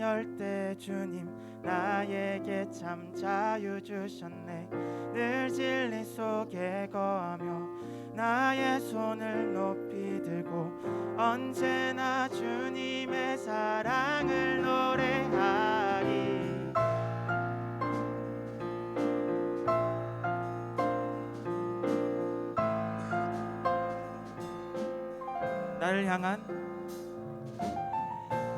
열 때 주님 나에게 참 자유 주셨네. 늘 진리 속에 거하며 나의 손을 높이 들고 언제나 주님의 사랑을 노래하리.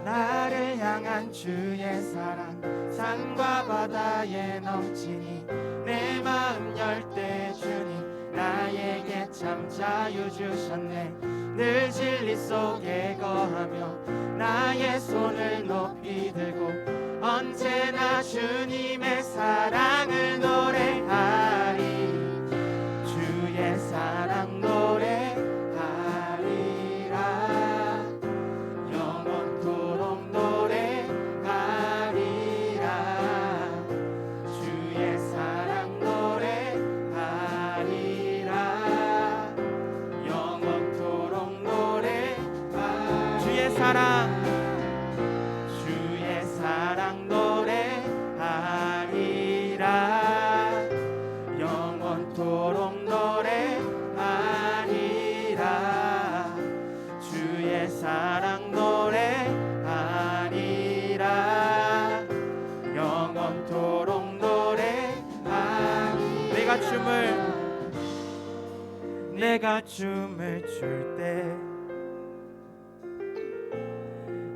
나를 향한 주의 사랑 산과 바다에 넘치니 내 마음 열 때 주님 나에게 참 자유 주셨네. 늘 진리 속에 거하며 나의 손을 높이 들고 언제나 주님의 사랑을 노래하리. 주의 사랑 노래하리라. 영원토록 노래하리라. 주의 사랑 노래하리라. 영원토록 노래하리라. 주의 사랑 노래하리라. 영원토록 노래하리라. 주의 사랑 노래하리라. 영원토록 노래하리라. 내가 춤을 출 때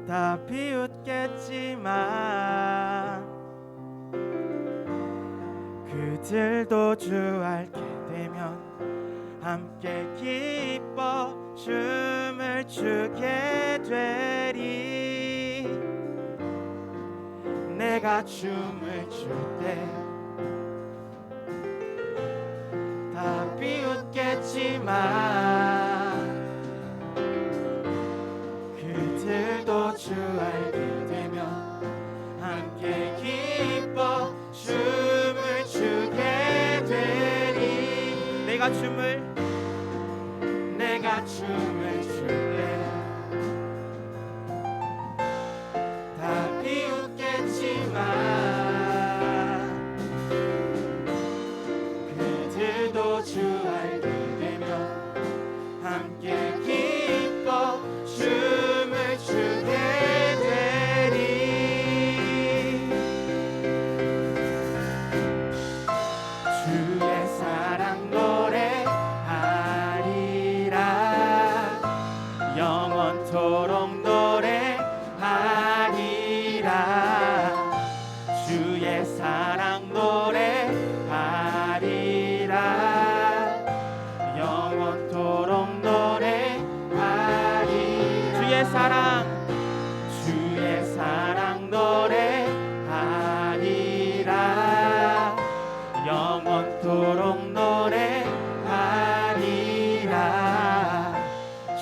다 비웃겠지만 그들도 주 알게 되면 함께 기뻐 춤을 추게 되리. 내가 춤을 출 때 다 비웃겠지만 그들도 주 알게 되면 함께 기뻐 춤을 추게 되리. 내가 춤을 출 때 다 비웃겠지만 그들도 주 알게 되면 함께 기뻐 춤을 추게 되리. 주의 사랑 노래하리라. 영원토록 노래하리라. 주의 사랑 노래하리라. 영원토록 노래하리. 주의 사랑 노래하리라. 영원토록 노래하리라.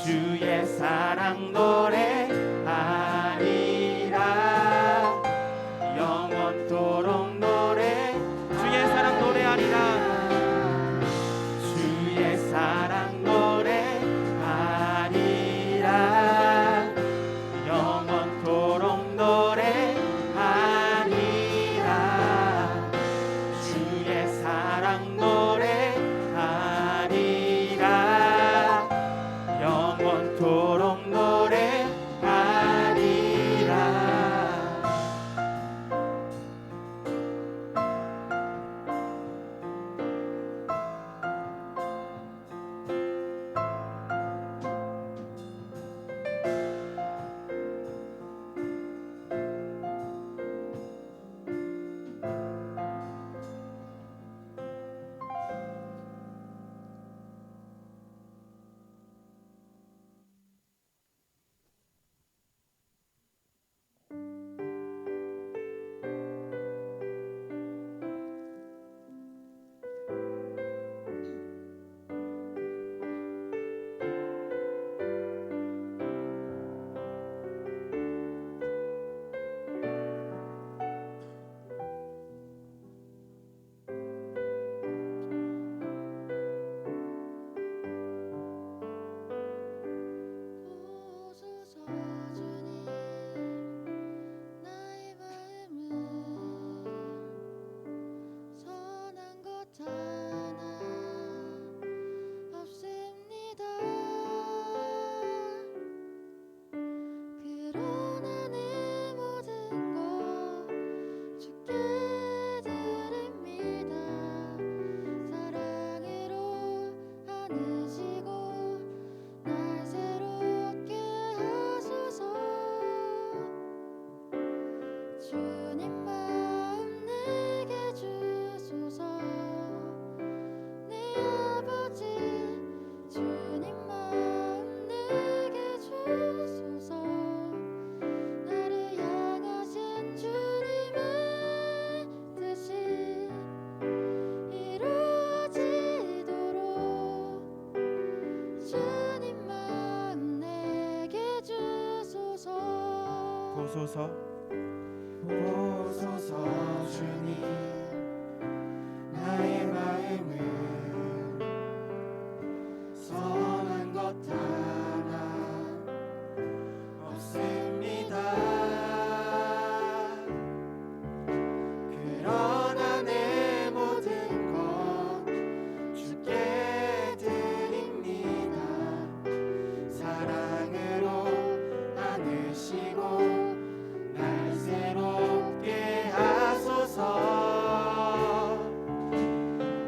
주의 사랑 노래하리라. 주님 마음 내게 주소서. 내 아버지 주님 마음 내게 주소서. 나를 향하신 주님의 뜻이 이루어지도록 주님 마음 내게 주소서. 보소서 보소서 주님 나의 마음은 선한 것 하나 없습니다. 그러나 내 모든 것 주께 드립니다. 사랑으로 안으시고 날 새롭게 하소서.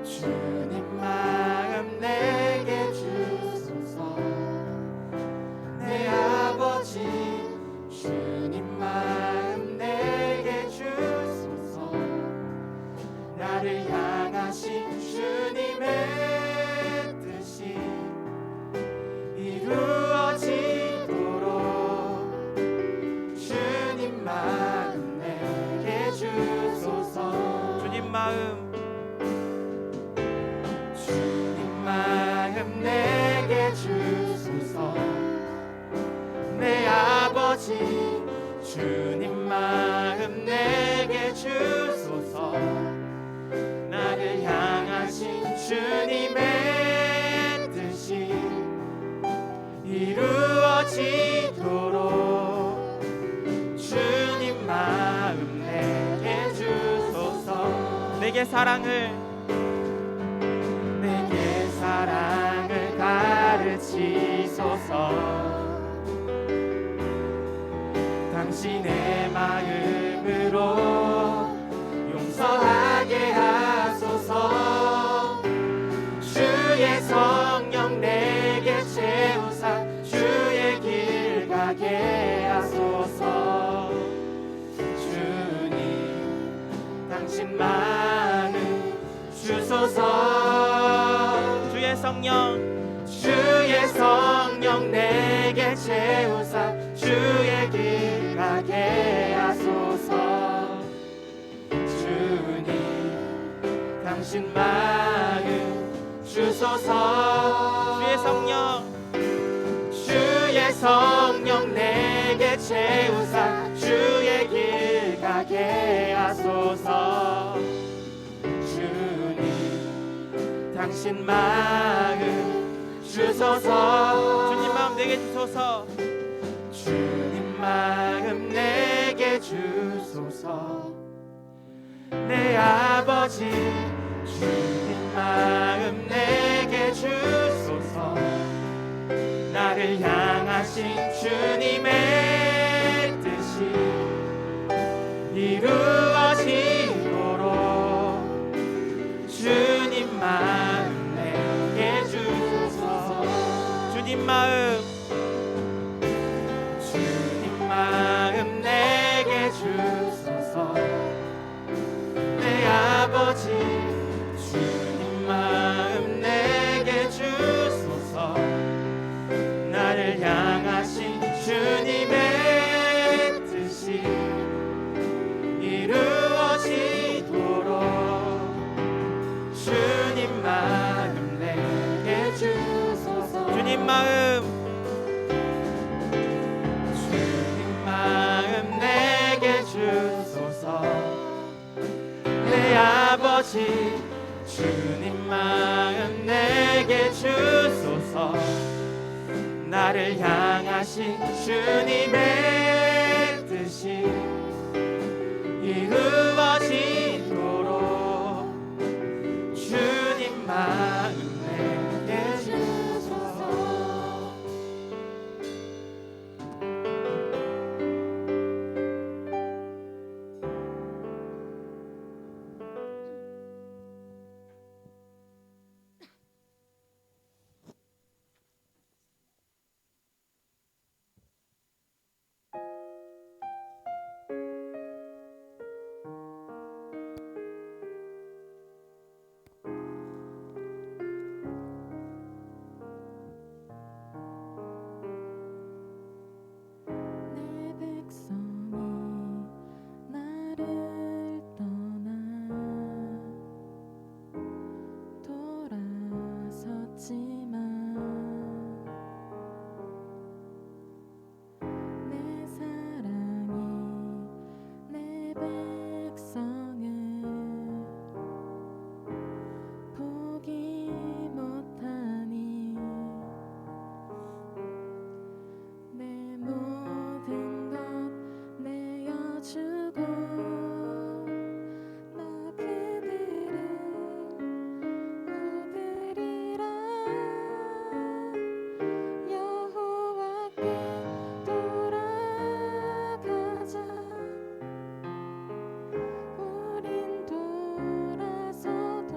주님 마음 내게 주소서. 내 아버지 주님 마음 내게 주소서. 나를 향하신 주님의 뜻이 이루어지도록 주님 마음 내게 주소서. 주님 마음 주님 마음 내게 주소서. 내 아버지 주님 마음 내게 주소서. 나를 향하신 주님의 뜻이 이루어지도록 주님 마음 내게 주소서. 내게 사랑을 내게 사랑을 가르치소서. 당신의 마음으로 용서하게 하소서. 주의 성령 내게 채우사 주의 길 가게 하소서. 주님 당신 마음 주소서. 주의 성령 내게 채우사 주의 길 가게 하소서. 주님 당신 마음 주소서. 주의 성령 내게 채우사 주의 길 가게 하소서. 주님 당신 마음 주소서. 주님 마음 내게 주소서. 주님 마음 내게 주소서. 내 아버지 주님 마음 내게 주소서. 나를 향하신 주님의 뜻이 이루어지도록 주님 마음 내게 주소서. 주님 마음 내게 주소서. 내 아버지 주님 마음 내게 주소서. 나를 향하신 주님의 뜻이 이루어지도록 주님 마음 내게 주소서. 주님 마음 내게 주소서. 내 아버지 주님 마음 내게 주소서. 나를 향하신 주님의 뜻이 이루어지도록 주님 마음 내게 주소서. 내어주고 나 그들을 얻으리라. 여호와께 돌아가자. 우린 돌아서도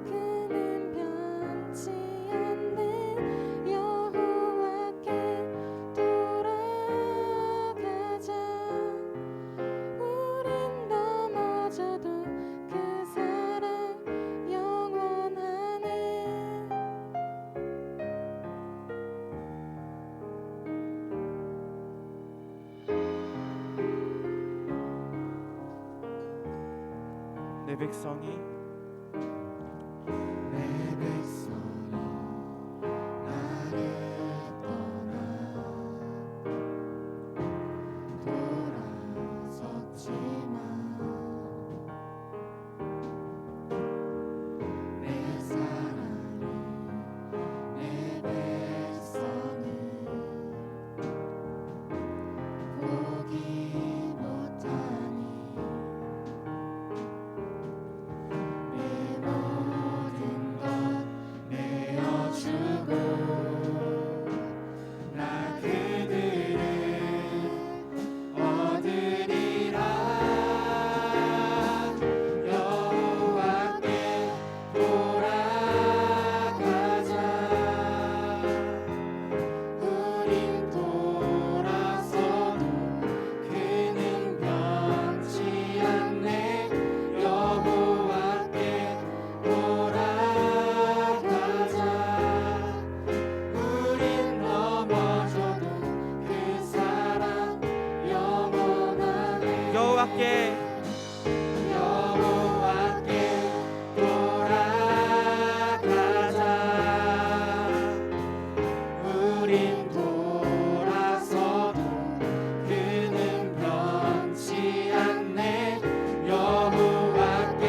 그는 변치 않네. 여호와께 돌아가자. 우린 넘어져도 그 사랑 영원하네. 내 백성이 내 백성이 나를 떠나 돌아섰지만 내 사랑이 내 백성을 포기 못하니 내 모든 것 내어주고 나 그들을 얻으리라. 여호와께 돌아가자. 우린 돌아서도 그는 변치 않네. 여호와께 돌아가자. 우린 넘어져도 그 사랑 영원하네. 여호와께 여호와께 돌아가자. 우린 돌아서도 그는 변치 않네. 여호와께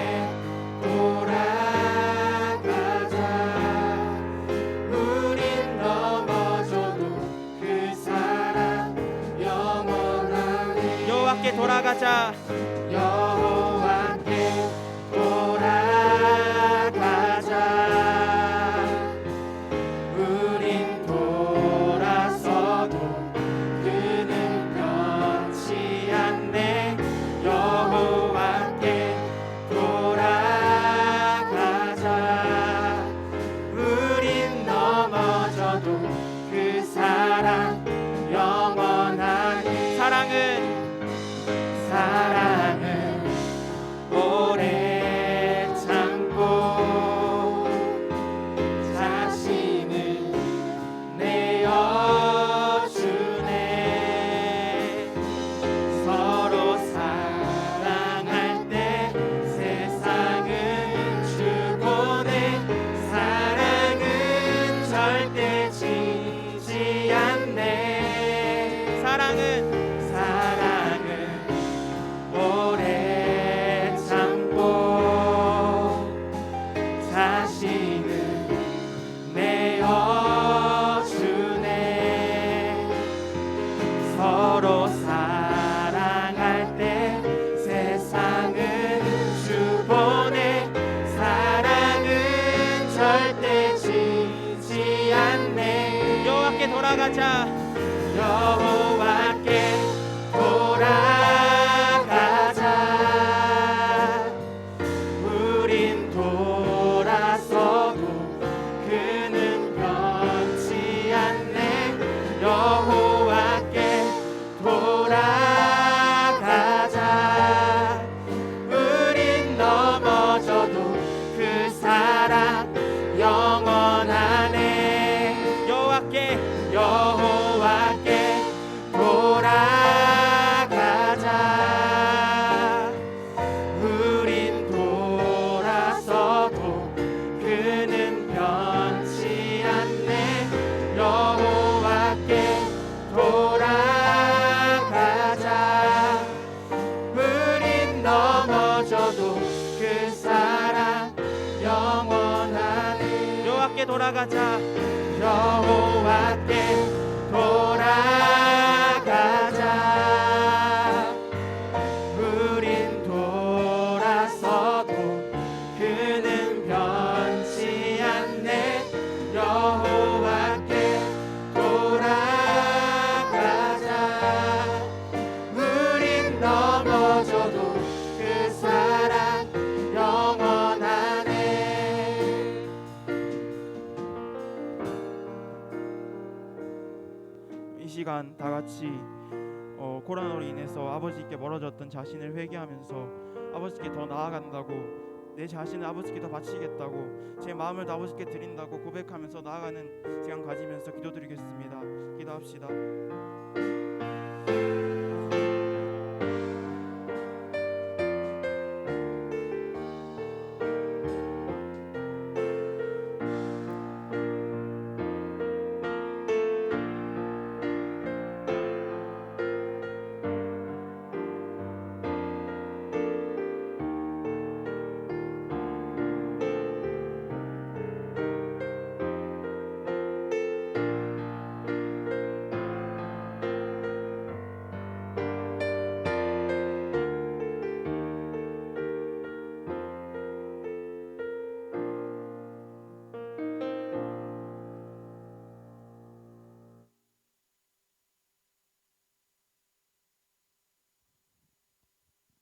돌아가자. 우린 넘어져도 그 사랑 영원하네. 여호와께 돌아가자. 여호와께 돌아가자. 우린 돌아서도 그는 변치 않네. 여호와께 돌아가자. 우린 넘어져도 그 사랑 영원하니. 사랑은 오래 참고 자신을 내어주네. 서로 사랑할 때 세상은 주고네. 사랑은 절대 지지 않네. 사랑은 오래 참고 자신을 내어주네. 서로 사랑할 때 세상은 주보내. 사랑은 절대 지지 않네. 여호와께 돌아가자. 여호와께 돌아가자. 우린 돌아서도 그는 변치 않네. 여호와께 돌아가자. 우린 넘어져도 그 사랑 영원하네. 여호와께 돌아가자. 우린 돌아서도 그는 변치 않네. 여호와께 돌아가자. 우린 넘어져도 그 사랑 영원하네. 여호와께 돌아가자. 여호와께 돌아가자. 시간 다 같이 코로나로 인해서 아버지께 멀어졌던 자신을 회개하면서 아버지께 더 나아간다고, 내 자신을 아버지께 더 바치겠다고, 제 마음을 다 아버지께 드린다고 고백하면서 나아가는 시간 가지면서 기도드리겠습니다. 기도합시다.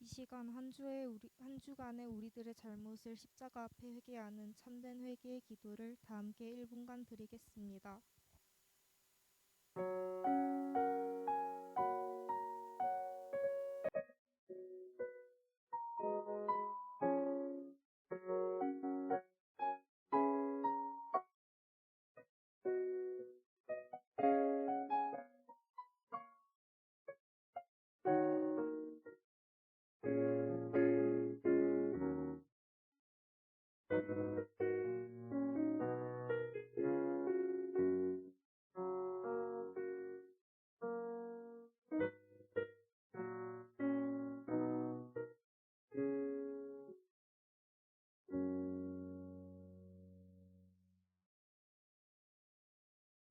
이 시간 한 주간의 우리들의 잘못을 십자가 앞에 회개하는 참된 회개의 기도를 다 함께 1분간 드리겠습니다.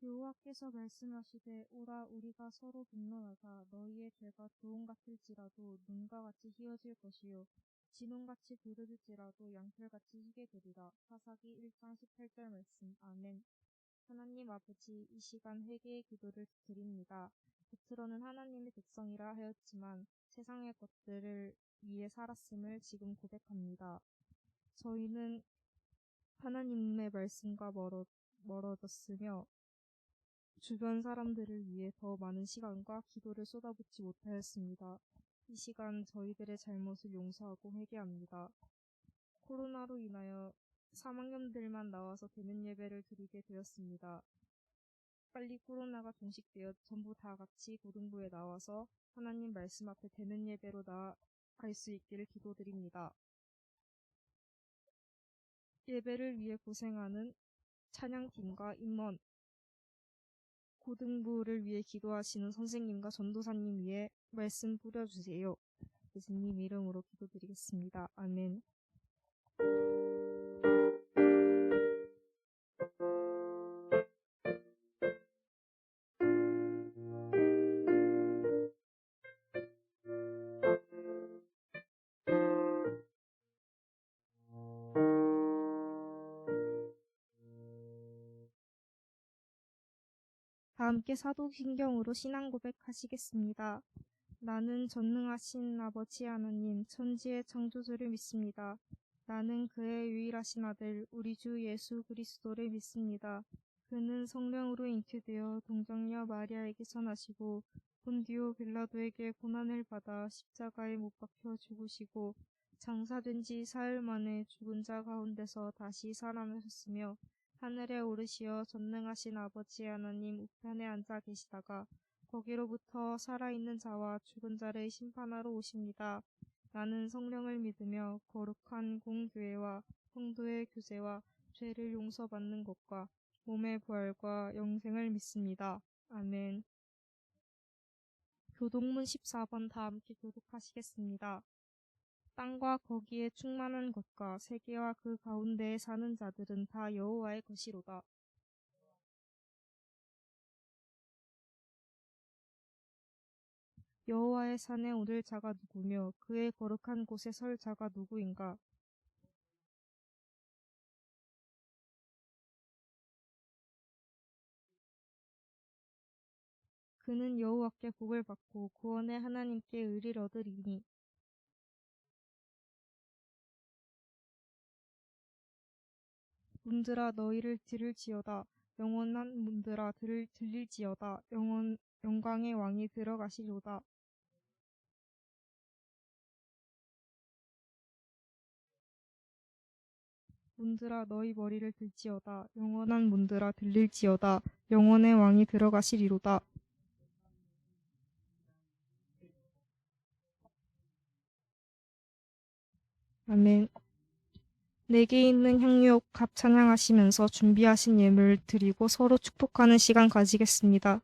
여호와께서 말씀하시되 오라 우리가 서로 분노하자 너희의 죄가 두홍 같을지라도 눈과 같이 희어질 것이요 진홍같이 부르질지라도 양털같이 희게 되리라. 사사기 1장 18절 말씀. 아멘. 하나님 아버지, 이 시간 회개의 기도를 드립니다. 겉으로는 하나님의 백성이라 하였지만 세상의 것들을 위해 살았음을 지금 고백합니다. 저희는 하나님의 말씀과 멀어졌으며 주변 사람들을 위해 더 많은 시간과 기도를 쏟아붓지 못하였습니다. 이 시간 저희들의 잘못을 용서하고 회개합니다. 코로나로 인하여 3학년들만 나와서 대면 예배를 드리게 되었습니다. 빨리 코로나가 종식되어 전부 다 같이 고등부에 나와서 하나님 말씀 앞에 대면 예배로 나아갈 수 있기를 기도드립니다. 예배를 위해 고생하는 찬양팀과 임원, 고등부를 위해 기도하시는 선생님과 전도사님 위에 말씀 뿌려주세요. 예수님 이름으로 기도드리겠습니다. 아멘. 다 함께 사도신경으로 신앙 고백하시겠습니다. 나는 전능하신 아버지 하나님, 천지의 창조주를 믿습니다. 나는 그의 유일하신 아들, 우리 주 예수 그리스도를 믿습니다. 그는 성령으로 잉태되어 동정녀 마리아에게서 나시고 본디오 빌라도에게 고난을 받아 십자가에 못 박혀 죽으시고 장사된 지 사흘 만에 죽은 자 가운데서 다시 살아나셨으며 하늘에 오르시어 전능하신 아버지 하나님 우편에 앉아 계시다가 거기로부터 살아있는 자와 죽은 자를 심판하러 오십니다. 나는 성령을 믿으며 거룩한 공교회와 성도의 교제와 죄를 용서받는 것과 몸의 부활과 영생을 믿습니다. 아멘. 교독문 14번 다 함께 교독하시겠습니다. 땅과 거기에 충만한 것과 세계와 그 가운데에 사는 자들은 다 여호와의 것이로다. 여호와의 산에 오를 자가 누구며 그의 거룩한 곳에 설 자가 누구인가? 그는 여호와께 복을 받고 구원의 하나님께 의를 얻으리니 문들아 너희를 들을지어다 영원한 문들아 들릴지어다 영광의 왕이 들어가시로다. 문들아 너희 머리를 들지어다. 영원한 문들아 들릴지어다. 영원의 왕이 들어가시리로다. 아멘. 내게 있는 향유 값 찬양하시면서 준비하신 예물을 드리고 서로 축복하는 시간 가지겠습니다.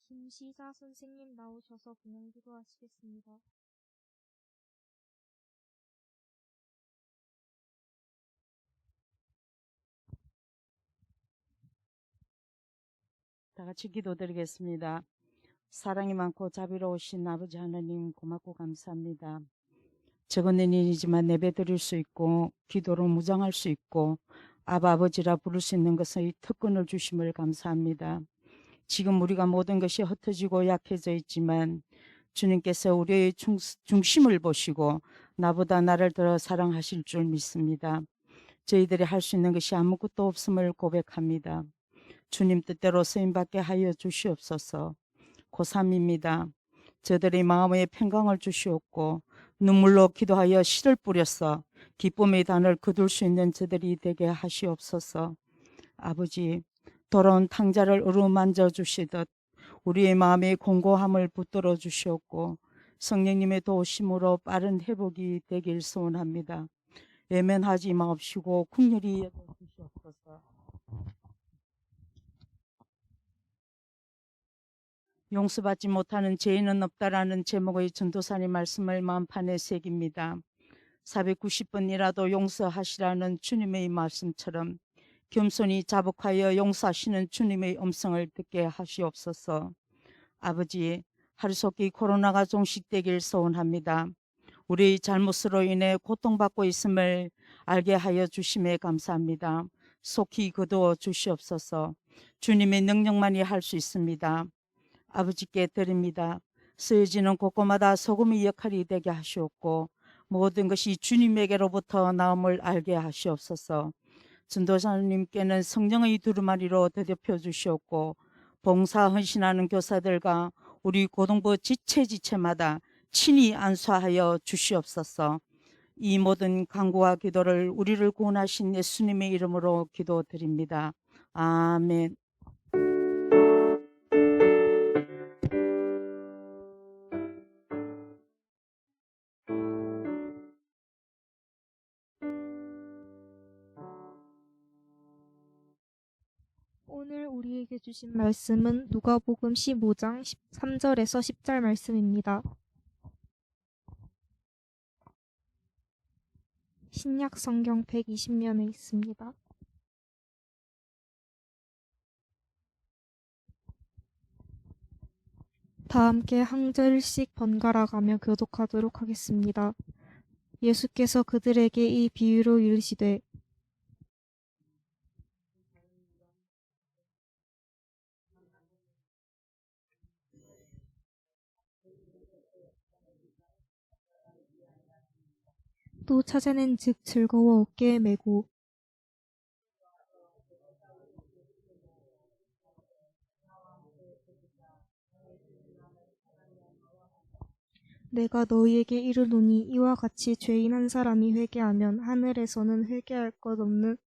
김시사 선생님 나오셔서 분양 기도하시겠습니다. 다 같이 기도드리겠습니다. 사랑이 많고 자비로우신 아버지 하나님 고맙고 감사합니다. 적은 일이지만 예배드릴 수 있고 기도로 무장할 수 있고 아버지라 부를 수 있는 것의 특권을 주심을 감사합니다. 지금 우리가 모든 것이 흩어지고 약해져 있지만 주님께서 우리의 중심을 보시고 나보다 나를 더 사랑하실 줄 믿습니다. 저희들이 할 수 있는 것이 아무것도 없음을 고백합니다. 주님 뜻대로 쓰임받게 하여 주시옵소서. 고3입니다. 저들의 마음에 평강을 주시옵고 눈물로 기도하여 씨를 뿌렸어 기쁨의 단을 거둘 수 있는 저들이 되게 하시옵소서. 아버지, 돌아온 탕자를 어루만져 주시듯 우리의 마음의 공고함을 붙들어 주시옵고 성령님의 도우심으로 빠른 회복이 되길 소원합니다. 외면하지 마옵시고 긍휼히 여겨 주시옵소서. 용서받지 못하는 죄인은 없다라는 제목의 전도사님 말씀을 마음판에 새깁니다. 490번이라도 용서하시라는 주님의 말씀처럼 겸손히 자복하여 용서하시는 주님의 음성을 듣게 하시옵소서. 아버지, 하루속히 코로나가 종식되길 소원합니다. 우리의 잘못으로 인해 고통받고 있음을 알게 하여 주심에 감사합니다. 속히 거두어 주시옵소서. 주님의 능력만이 할 수 있습니다. 아버지께 드립니다. 쓰여지는 곳곳마다 소금의 역할이 되게 하시옵고 모든 것이 주님에게로부터 나옴을 알게 하시옵소서. 전도사님께는 성령의 두루마리로 대접해 주시옵고 봉사 헌신하는 교사들과 우리 고등부 지체마다 친히 안수하여 주시옵소서. 이 모든 간구와 기도를 우리를 구원하신 예수님의 이름으로 기도드립니다. 아멘. 오늘 우리에게 주신 말씀은 누가복음 15장 3절에서 10절 말씀입니다. 신약 성경 120면에 있습니다. 다 함께 한 절씩 번갈아 가며 교독하도록 하겠습니다. 예수께서 그들에게 이 비유로 이르시되 또 찾아낸즉 즐거워 어깨에 메고 내가 너희에게 이르노니 이와 같이 죄인 한 사람이 회개하면 하늘에서는 회개할 것 없는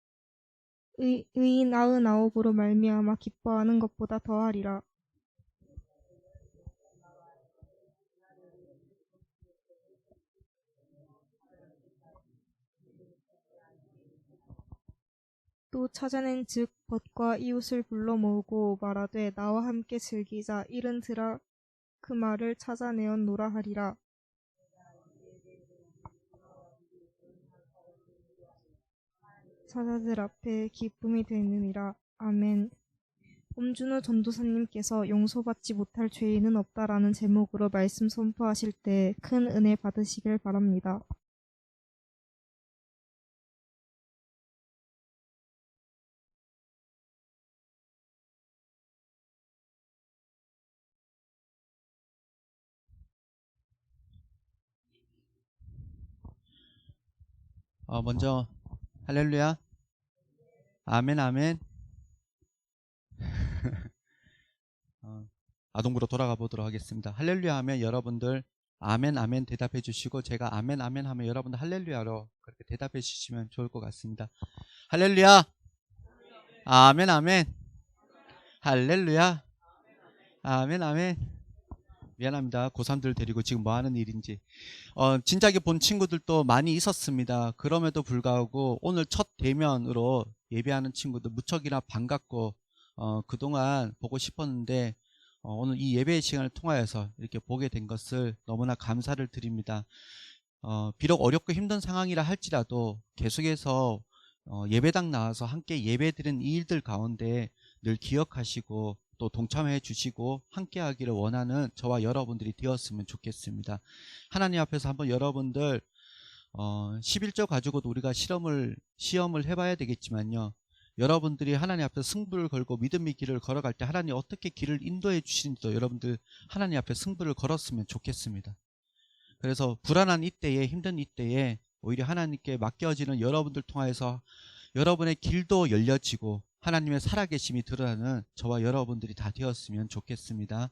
의인 99으로 말미암아 기뻐하는 것보다 더하리라. 또 찾아낸즉 벗과 이웃을 불러 모으고 말하되 나와 함께 즐기자 이른 드라크마를 찾아내었노라 하리라. 사자들 앞에 기쁨이 되느니라. 아멘. 엄준호 전도사님께서 용서받지 못할 죄인은 없다라는 제목으로 말씀 선포하실 때 큰 은혜 받으시길 바랍니다. 먼저 할렐루야, 아멘, 아멘. 아동부로 돌아가 보도록 하겠습니다. 할렐루야 하면 여러분들 아멘, 아멘 대답해 주시고, 제가 아멘, 아멘 하면 여러분들 할렐루야로 그렇게 대답해 주시면 좋을 것 같습니다. 할렐루야, 아멘, 아멘. 할렐루야, 아멘, 아멘. 미안합니다. 고3들 데리고 지금 뭐 하는 일인지. 진작에 본 친구들도 많이 있었습니다. 그럼에도 불구하고 오늘 첫 대면으로 예배하는 친구들 무척이나 반갑고, 그동안 보고 싶었는데, 오늘 이 예배의 시간을 통하여서 이렇게 보게 된 것을 너무나 감사를 드립니다. 비록 어렵고 힘든 상황이라 할지라도 계속해서 예배당 나와서 함께 예배드린 이 일들 가운데 늘 기억하시고 또 동참해 주시고 함께 하기를 원하는 저와 여러분들이 되었으면 좋겠습니다. 하나님 앞에서 한번 여러분들 11조 가지고도 우리가 시험을 해봐야 되겠지만요, 여러분들이 하나님 앞에 승부를 걸고 믿음의 길을 걸어갈 때 하나님 어떻게 길을 인도해 주시는지도 여러분들 하나님 앞에 승부를 걸었으면 좋겠습니다. 그래서 불안한 이때에, 힘든 이때에 오히려 하나님께 맡겨지는 여러분들 통해서 여러분의 길도 열려지고 하나님의 살아계심이 드러나는 저와 여러분들이 다 되었으면 좋겠습니다.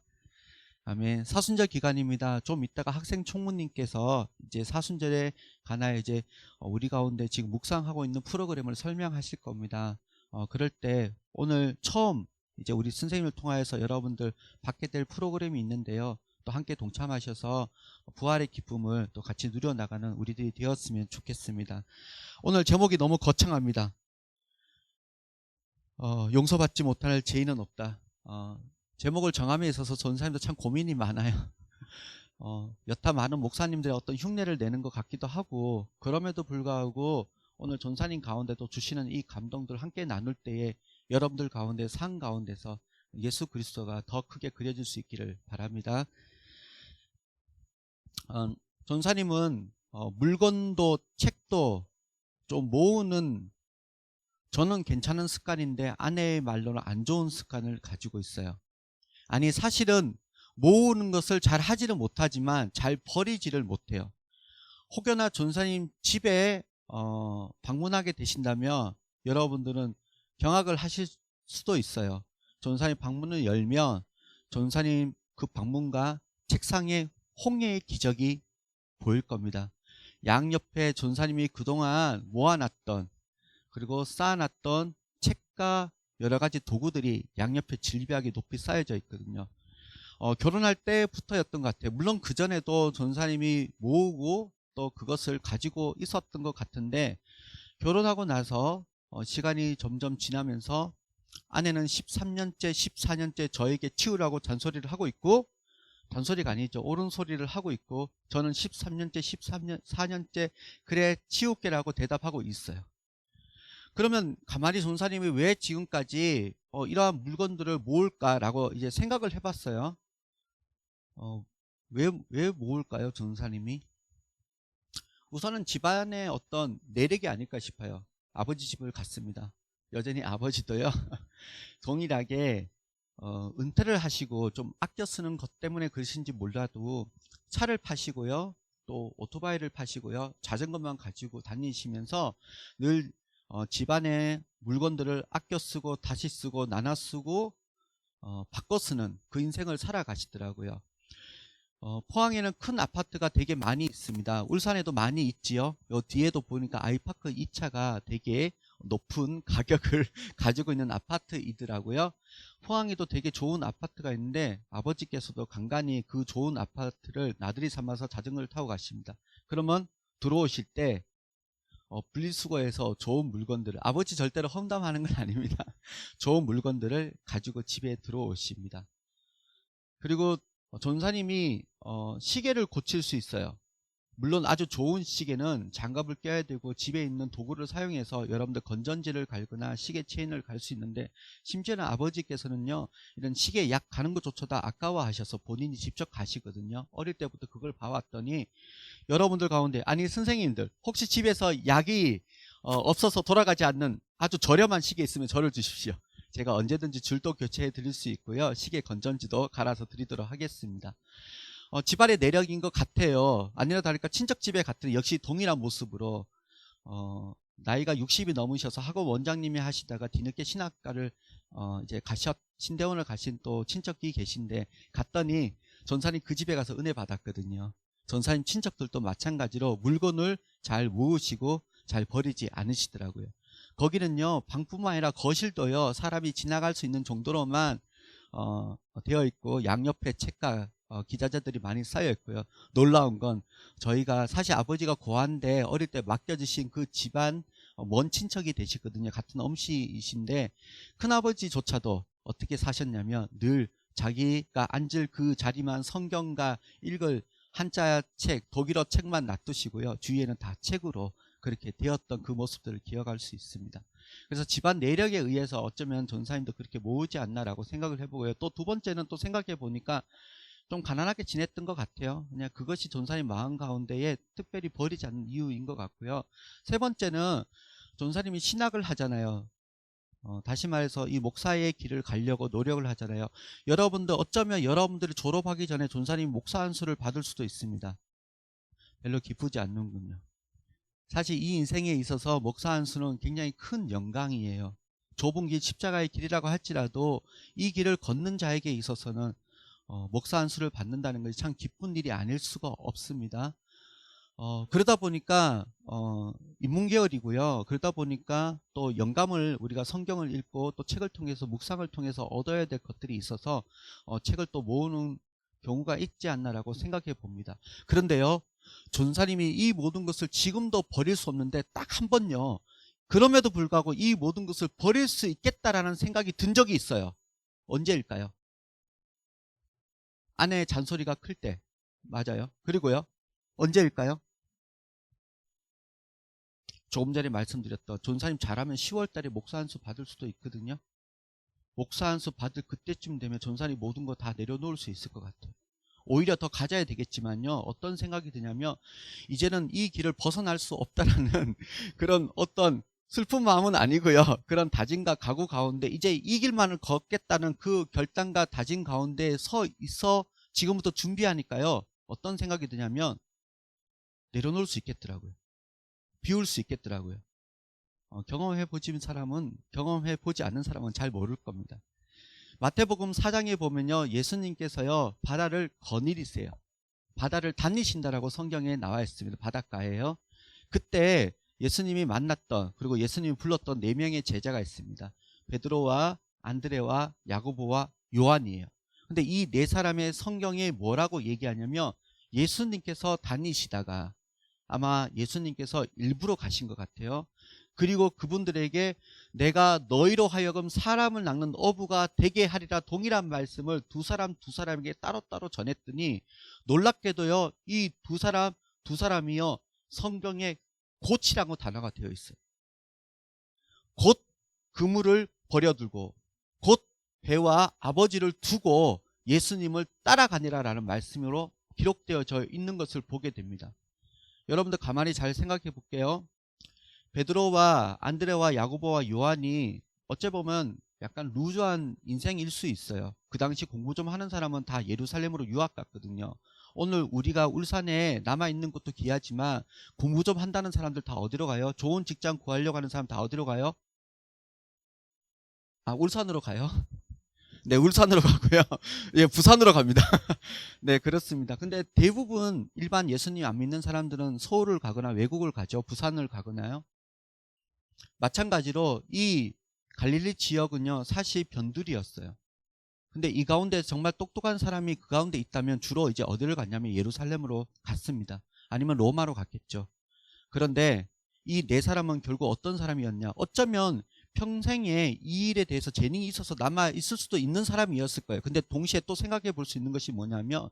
아멘. 사순절 기간입니다. 좀 이따가 학생 총무님께서 이제 사순절에 관하여 이제 우리 가운데 지금 묵상하고 있는 프로그램을 설명하실 겁니다. 그럴 때 오늘 처음 이제 우리 선생님을 통하여서 여러분들 받게 될 프로그램이 있는데요, 또 함께 동참하셔서 부활의 기쁨을 또 같이 누려나가는 우리들이 되었으면 좋겠습니다. 오늘 제목이 너무 거창합니다. 용서받지 못할 죄인은 없다. 제목을 정함에 있어서 전사님도 참 고민이 많아요. 여타 많은 목사님들의 어떤 흉내를 내는 것 같기도 하고, 그럼에도 불구하고 오늘 전사님 가운데도 주시는 이 감동들 함께 나눌 때에 여러분들 가운데 상 가운데서 예수 그리스도가 더 크게 그려질 수 있기를 바랍니다. 전사님은 물건도 책도 좀 모으는, 저는 괜찮은 습관인데 아내의 말로는 안 좋은 습관을 가지고 있어요. 아니, 사실은 모으는 것을 잘 하지는 못하지만 잘 버리지를 못해요. 혹여나 전사님 집에 방문하게 되신다면 여러분들은 경악을 하실 수도 있어요. 전사님 방문을 열면 전사님 그 방문과 책상에 홍해의 기적이 보일 겁니다. 양옆에 전사님이 그동안 모아놨던, 그리고 쌓아놨던 책과 여러 가지 도구들이 양옆에 질비하게 높이 쌓여져 있거든요. 결혼할 때부터였던 것 같아요. 물론 그 전에도 전사님이 모으고 또 그것을 가지고 있었던 것 같은데, 결혼하고 나서 시간이 점점 지나면서 아내는 13년째 14년째 저에게 치우라고 잔소리를 하고 있고, 잔소리가 아니죠, 옳은 소리를 하고 있고, 저는 13년째 14년째 그래 치울게라고 대답하고 있어요. 그러면 가만히 전사님이 왜 지금까지 이러한 물건들을 모을까라고 이제 생각을 해봤어요. 왜 모을까요, 전사님이? 우선은 집안의 어떤 내력이 아닐까 싶어요. 아버지 집을 갔습니다. 여전히 아버지도요 동일하게 은퇴를 하시고 좀 아껴 쓰는 것 때문에 그러신지 몰라도 차를 파시고요, 또 오토바이를 파시고요, 자전거만 가지고 다니시면서 늘 집안의 물건들을 아껴 쓰고 다시 쓰고 나눠 쓰고 바꿔 쓰는 그 인생을 살아가시더라고요. 포항에는 큰 아파트가 되게 많이 있습니다. 울산에도 많이 있지요. 요 뒤에도 보니까 아이파크 2차가 되게 높은 가격을 가지고 있는 아파트이더라고요. 포항에도 되게 좋은 아파트가 있는데 아버지께서도 간간히 그 좋은 아파트를 나들이 삼아서 자전거를 타고 가십니다. 그러면 들어오실 때 분리수거해서 좋은 물건들을, 아버지 절대로 험담하는 건 아닙니다. 좋은 물건들을 가지고 집에 들어오십니다. 그리고 전사님이 시계를 고칠 수 있어요. 물론 아주 좋은 시계는 장갑을 껴야 되고 집에 있는 도구를 사용해서 여러분들 건전지를 갈거나 시계 체인을 갈 수 있는데, 심지어는 아버지께서는요 이런 시계 약 가는 것조차도 아까워하셔서 본인이 직접 가시거든요. 어릴 때부터 그걸 봐왔더니 여러분들 가운데, 아니 선생님들 혹시 집에서 약이 없어서 돌아가지 않는 아주 저렴한 시계 있으면 저를 주십시오. 제가 언제든지 줄도 교체해 드릴 수 있고요, 시계 건전지도 갈아서 드리도록 하겠습니다. 집안의 내력인 것 같아요. 아니라 다를까 친척 집에 갔더니 역시 동일한 모습으로 나이가 60이 넘으셔서 학원 원장님이 하시다가 뒤늦게 신학과를 이제 신대원을 가신 또 친척이 계신데, 갔더니 전사님 그 집에 가서 은혜 받았거든요. 전사님 친척들도 마찬가지로 물건을 잘 모으시고 잘 버리지 않으시더라고요. 거기는요 방뿐만 아니라 거실도요 사람이 지나갈 수 있는 정도로만 되어 있고, 양옆에 책과 기자재들이 많이 쌓여 있고요. 놀라운 건 저희가 사실 아버지가 고아인데 어릴 때 맡겨주신 그 집안 먼 친척이 되시거든요. 같은 엄씨이신데 큰아버지조차도 어떻게 사셨냐면 늘 자기가 앉을 그 자리만 성경과 읽을 한자 책, 독일어 책만 놔두시고요, 주위에는 다 책으로 그렇게 되었던 그 모습들을 기억할 수 있습니다. 그래서 집안 내력에 의해서 어쩌면 전사님도 그렇게 모으지 않나라고 생각을 해보고요. 또 두 번째는 또 생각해 보니까 좀 가난하게 지냈던 것 같아요. 그냥 그것이 전사님 마음 가운데에 특별히 버리지 않는 이유인 것 같고요. 세 번째는 전사님이 신학을 하잖아요. 다시 말해서 이 목사의 길을 가려고 노력을 하잖아요. 여러분들 어쩌면 여러분들이 졸업하기 전에 전사님 목사 안수를 받을 수도 있습니다. 별로 기쁘지 않는군요. 사실 이 인생에 있어서 목사 안수는 굉장히 큰 영광이에요. 좁은 길, 십자가의 길이라고 할지라도 이 길을 걷는 자에게 있어서는 목사 안수를 받는다는 것이 참 기쁜 일이 아닐 수가 없습니다. 그러다 보니까 인문계열이고요. 그러다 보니까 또 영감을, 우리가 성경을 읽고 또 책을 통해서 묵상을 통해서 얻어야 될 것들이 있어서 책을 또 모으는 경우가 있지 않나라고 생각해 봅니다. 그런데요, 전사님이 이 모든 것을 지금도 버릴 수 없는데 딱 한 번요, 그럼에도 불구하고 이 모든 것을 버릴 수 있겠다라는 생각이 든 적이 있어요. 언제일까요? 아내의 잔소리가 클 때. 맞아요. 그리고요, 언제일까요? 조금 전에 말씀드렸던, 전사님 잘하면 10월 달에 목사 안수 받을 수도 있거든요. 목사 안수 받을 그때쯤 되면 전사님 모든 거 다 내려놓을 수 있을 것 같아요. 오히려 더 가져야 되겠지만요, 어떤 생각이 드냐면 이제는 이 길을 벗어날 수 없다라는 그런 어떤 슬픈 마음은 아니고요, 그런 다짐과 각오 가운데 이제 이 길만을 걷겠다는 그 결단과 다짐 가운데 서 있어 지금부터 준비하니까요, 어떤 생각이 드냐면 내려놓을 수 있겠더라고요. 비울 수 있겠더라고요. 경험해보지 않는 사람은 잘 모를 겁니다. 마태복음 4장에 보면요, 예수님께서요 바다를 거느리세요. 바다를 다니신다라고 성경에 나와 있습니다. 바닷가에요. 그때 예수님이 만났던, 그리고 예수님이 불렀던 4명의 제자가 있습니다. 베드로와 안드레와 야고보와 요한이에요. 근데 이 4사람의 성경에 뭐라고 얘기하냐면, 예수님께서 다니시다가 아마 예수님께서 일부러 가신 것 같아요. 그리고 그분들에게 내가 너희로 하여금 사람을 낚는 어부가 되게 하리라 동일한 말씀을 두 사람에게 따로따로 전했더니, 놀랍게도요 이 두 사람이요 성경에 곧이라고 단어가 되어 있어요. 곧 그물을 버려두고 곧 배와 아버지를 두고 예수님을 따라가니라라는 말씀으로 기록되어져 있는 것을 보게 됩니다. 여러분들 가만히 잘 생각해 볼게요. 베드로와 안드레와 야고보와 요한이 어째 보면 약간 루즈한 인생일 수 있어요. 그 당시 공부 좀 하는 사람은 다 예루살렘으로 유학 갔거든요. 오늘 우리가 울산에 남아있는 것도 귀하지만 공부 좀 한다는 사람들 다 어디로 가요? 좋은 직장 구하려고 하는 사람 다 어디로 가요? 아, 울산으로 가요? 네, 울산으로 가고요. 예, 부산으로 갑니다. 네, 그렇습니다. 근데 대부분 일반 예수님 안 믿는 사람들은 서울을 가거나 외국을 가죠. 부산을 가거나요. 마찬가지로 이 갈릴리 지역은요, 사실 변두리였어요. 근데 이 가운데 정말 똑똑한 사람이 그 가운데 있다면 주로 이제 어디를 갔냐면 예루살렘으로 갔습니다. 아니면 로마로 갔겠죠. 그런데 이 네 사람은 결국 어떤 사람이었냐? 어쩌면 평생에 이 일에 대해서 재능이 있어서 남아 있을 수도 있는 사람이었을 거예요. 근데 동시에 또 생각해 볼 수 있는 것이 뭐냐면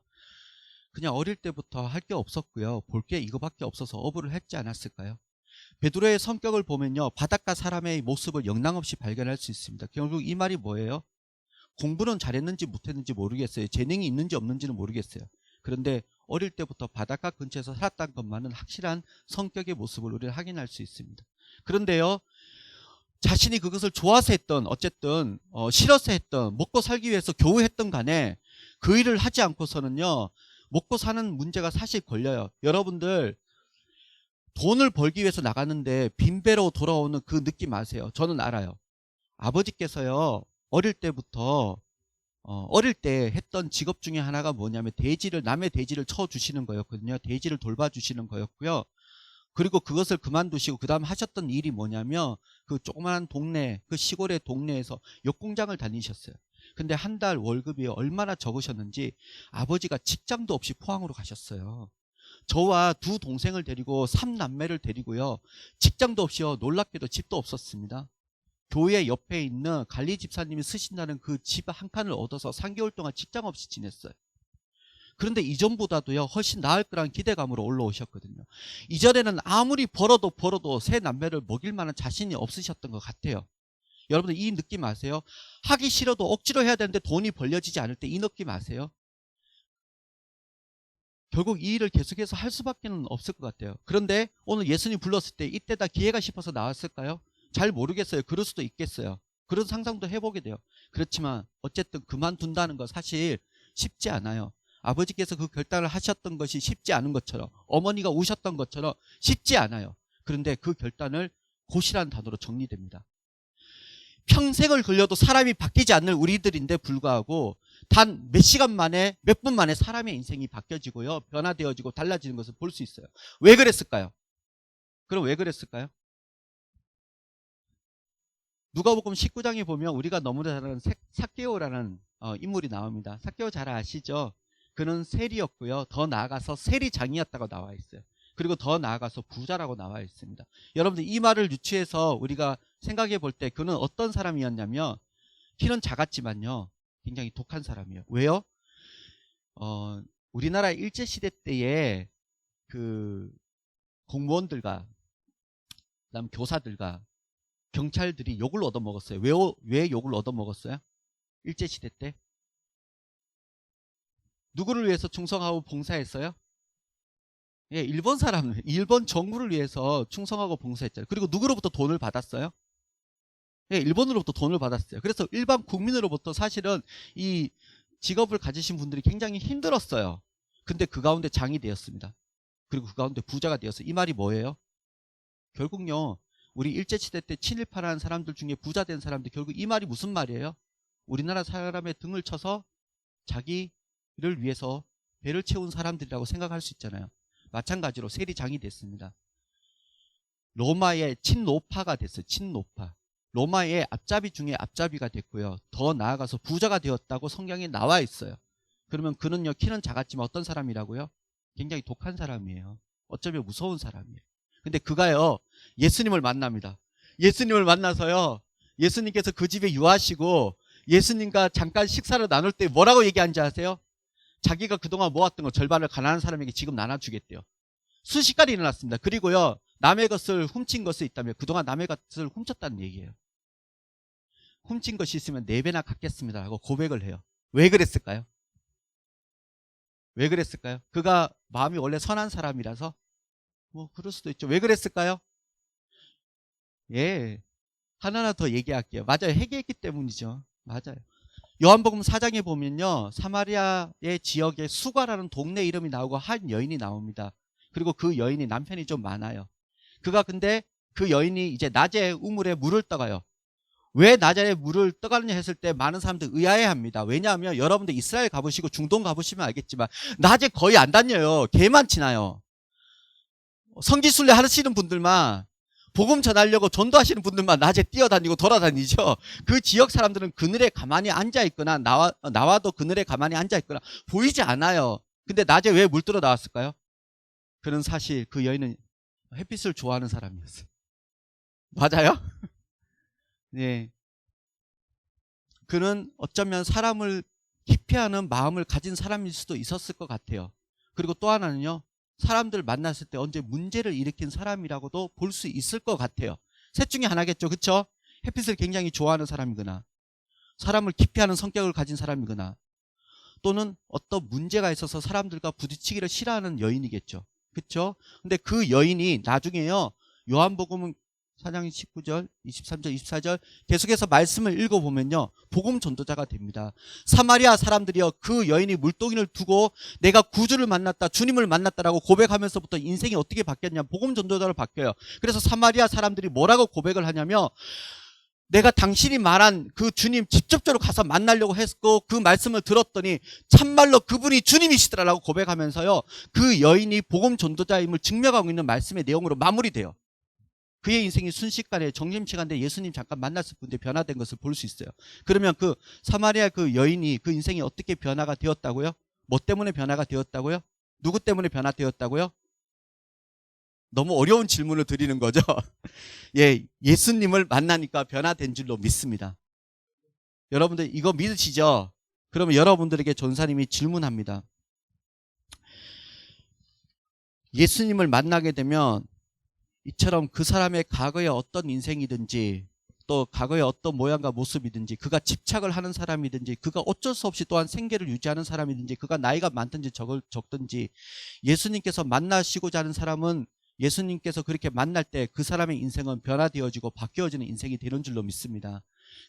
그냥 어릴 때부터 할 게 없었고요. 볼 게 이거밖에 없어서 어부를 했지 않았을까요? 베드로의 성격을 보면요, 바닷가 사람의 모습을 영락없이 발견할 수 있습니다. 결국 이 말이 뭐예요? 공부는 잘했는지 못했는지 모르겠어요. 재능이 있는지 없는지는 모르겠어요. 그런데 어릴 때부터 바닷가 근처에서 살았다는 것만은 확실한 성격의 모습을 우리는 확인할 수 있습니다. 그런데요, 자신이 그것을 좋아서 했던, 어쨌든 싫어서 했던, 먹고 살기 위해서 겨우 했던 간에 그 일을 하지 않고서는요, 먹고 사는 문제가 사실 걸려요. 여러분들 돈을 벌기 위해서 나가는데 빈배로 돌아오는 그 느낌 아세요? 저는 알아요. 아버지께서요, 어릴 때부터 어릴 때 했던 직업 중에 하나가 뭐냐면 남의 돼지를 쳐주시는 거였거든요. 돼지를 돌봐주시는 거였고요. 그리고 그것을 그만두시고 그 다음 하셨던 일이 뭐냐면 그 조그마한 동네, 그 시골의 동네에서 역공장을 다니셨어요. 근데 한 달 월급이 얼마나 적으셨는지 아버지가 직장도 없이 포항으로 가셨어요. 저와 두 동생을 데리고 3남매를 데리고요, 직장도 없이요, 놀랍게도 집도 없었습니다. 교회 옆에 있는 관리 집사님이 쓰신다는 그 집 한 칸을 얻어서 3개월 동안 직장 없이 지냈어요. 그런데 이전보다도요, 훨씬 나을 거란 기대감으로 올라오셨거든요. 이전에는 아무리 벌어도 세 남매를 먹일 만한 자신이 없으셨던 것 같아요. 여러분들 이 느낌 아세요? 하기 싫어도 억지로 해야 되는데 돈이 벌려지지 않을 때 이 느낌 아세요? 결국 이 일을 계속해서 할 수밖에 없을 것 같아요. 그런데 오늘 예수님 불렀을 때 이때다 기회가 싶어서 나왔을까요? 잘 모르겠어요. 그럴 수도 있겠어요. 그런 상상도 해보게 돼요. 그렇지만 어쨌든 그만둔다는 거 사실 쉽지 않아요. 아버지께서 그 결단을 하셨던 것이 쉽지 않은 것처럼, 어머니가 우셨던 것처럼 쉽지 않아요. 그런데 그 결단을 곧이라는 단어로 정리됩니다. 평생을 걸려도 사람이 바뀌지 않는 우리들인데 불구하고 단 몇 시간 만에, 몇 분 만에 사람의 인생이 바뀌어지고요, 변화되어지고 달라지는 것을 볼 수 있어요. 왜 그랬을까요? 그럼 왜 그랬을까요? 누가복음 19장에 보면 우리가 너무나 잘 아는 삭개오라는 인물이 나옵니다. 삭개오 잘 아시죠? 그는 세리였고요. 더 나아가서 세리장이었다고 나와 있어요. 그리고 더 나아가서 부자라고 나와 있습니다. 여러분들 이 말을 유추해서 우리가 생각해 볼 때 그는 어떤 사람이었냐면, 키는 작았지만요, 굉장히 독한 사람이에요. 왜요? 우리나라 일제시대 때에 그 공무원들과 그다음 교사들과 경찰들이 욕을 얻어먹었어요. 왜 욕을 얻어먹었어요? 일제시대 때 누구를 위해서 충성하고 봉사했어요? 예, 일본 정부를 위해서 충성하고 봉사했잖아요. 그리고 누구로부터 돈을 받았어요? 예, 일본으로부터 돈을 받았어요. 그래서 일반 국민으로부터 사실은 이 직업을 가지신 분들이 굉장히 힘들었어요. 근데 그 가운데 장이 되었습니다. 그리고 그 가운데 부자가 되었어요. 이 말이 뭐예요? 결국요, 우리 일제시대 때 친일파라는 사람들 중에 부자 된 사람들, 결국 이 말이 무슨 말이에요? 우리나라 사람의 등을 쳐서 자기를 위해서 배를 채운 사람들이라고 생각할 수 있잖아요. 마찬가지로 세리장이 됐습니다. 로마의 친노파가 됐어요. 친노파. 로마의 앞잡이 중에 앞잡이가 됐고요. 더 나아가서 부자가 되었다고 성경에 나와 있어요. 그러면 그는요, 키는 작았지만 어떤 사람이라고요? 굉장히 독한 사람이에요. 어쩌면 무서운 사람이에요. 근데 그가요, 예수님을 만납니다. 예수님을 만나서요, 예수님께서 그 집에 유하시고 예수님과 잠깐 식사를 나눌 때 뭐라고 얘기한지 아세요? 자기가 그동안 모았던 거 절반을 가난한 사람에게 지금 나눠주겠대요. 순식간에 일어났습니다. 그리고요, 남의 것을 훔친 것이 있다면 그동안 남의 것을 훔쳤다는 얘기예요. 훔친 것이 있으면 4배나 갚겠습니다 라고 고백을 해요. 왜 그랬을까요? 왜 그랬을까요? 그가 마음이 원래 선한 사람이라서? 뭐 그럴 수도 있죠. 왜 그랬을까요? 예, 하나 더 얘기할게요. 맞아요. 회개했기 때문이죠. 맞아요. 요한복음 4장에 보면요, 사마리아의 지역에 수가라는 동네 이름이 나오고 한 여인이 나옵니다. 그리고 그 여인이 남편이 좀 많아요. 그가 근데 그 여인이 이제 낮에 우물에 물을 떠가요. 왜 낮에 물을 떠가느냐 했을 때 많은 사람들 의아해합니다. 왜냐하면 여러분들 이스라엘 가보시고 중동 가보시면 알겠지만 낮에 거의 안 다녀요. 개만 치나요. 성지순례 하시는 분들만, 복음 전하려고 전도하시는 분들만 낮에 뛰어다니고 돌아다니죠. 그 지역 사람들은 그늘에 가만히 앉아있거나 나와도 그늘에 가만히 앉아있거나 보이지 않아요. 근데 낮에 왜 물 뜨러 나왔을까요? 그는 사실 그 여인은 햇빛을 좋아하는 사람이었어요. 맞아요? 네. 그는 어쩌면 사람을 기피하는 마음을 가진 사람일 수도 있었을 것 같아요. 그리고 또 하나는요, 사람들 만났을 때 언제 문제를 일으킨 사람이라고도 볼 수 있을 것 같아요. 셋 중에 하나겠죠. 그렇죠? 햇빛을 굉장히 좋아하는 사람이거나 사람을 기피하는 성격을 가진 사람이거나 또는 어떤 문제가 있어서 사람들과 부딪히기를 싫어하는 여인이겠죠. 그렇죠? 근데 그 여인이 나중에요, 요한복음 4장 19절, 23절, 24절 계속해서 말씀을 읽어보면요, 복음 전도자가 됩니다. 사마리아 사람들이요, 그 여인이 물동이를 두고 내가 구주를 만났다, 주님을 만났다라고 고백하면서부터 인생이 어떻게 바뀌었냐, 복음 전도자로 바뀌어요. 그래서 사마리아 사람들이 뭐라고 고백을 하냐면, 내가 당신이 말한 그 주님 직접적으로 가서 만나려고 했고 그 말씀을 들었더니 참말로 그분이 주님이시더라라고 고백하면서요, 그 여인이 복음 전도자임을 증명하고 있는 말씀의 내용으로 마무리돼요. 그의 인생이 순식간에 점심시간에 예수님 잠깐 만났을 뿐인데 변화된 것을 볼 수 있어요. 그러면 그 사마리아 그 여인이 그 인생이 어떻게 변화가 되었다고요? 뭐 때문에 변화가 되었다고요? 누구 때문에 변화되었다고요? 너무 어려운 질문을 드리는 거죠. 예, 예수님을 만나니까 변화된 줄로 믿습니다. 여러분들 이거 믿으시죠? 그러면 여러분들에게 전사님이 질문합니다. 예수님을 만나게 되면 이처럼 그 사람의 과거의 어떤 인생이든지 또 과거의 어떤 모양과 모습이든지 그가 집착을 하는 사람이든지 그가 어쩔 수 없이 또한 생계를 유지하는 사람이든지 그가 나이가 많든지 적든지 예수님께서 만나시고자 하는 사람은 예수님께서 그렇게 만날 때 그 사람의 인생은 변화되어지고 바뀌어지는 인생이 되는 줄로 믿습니다.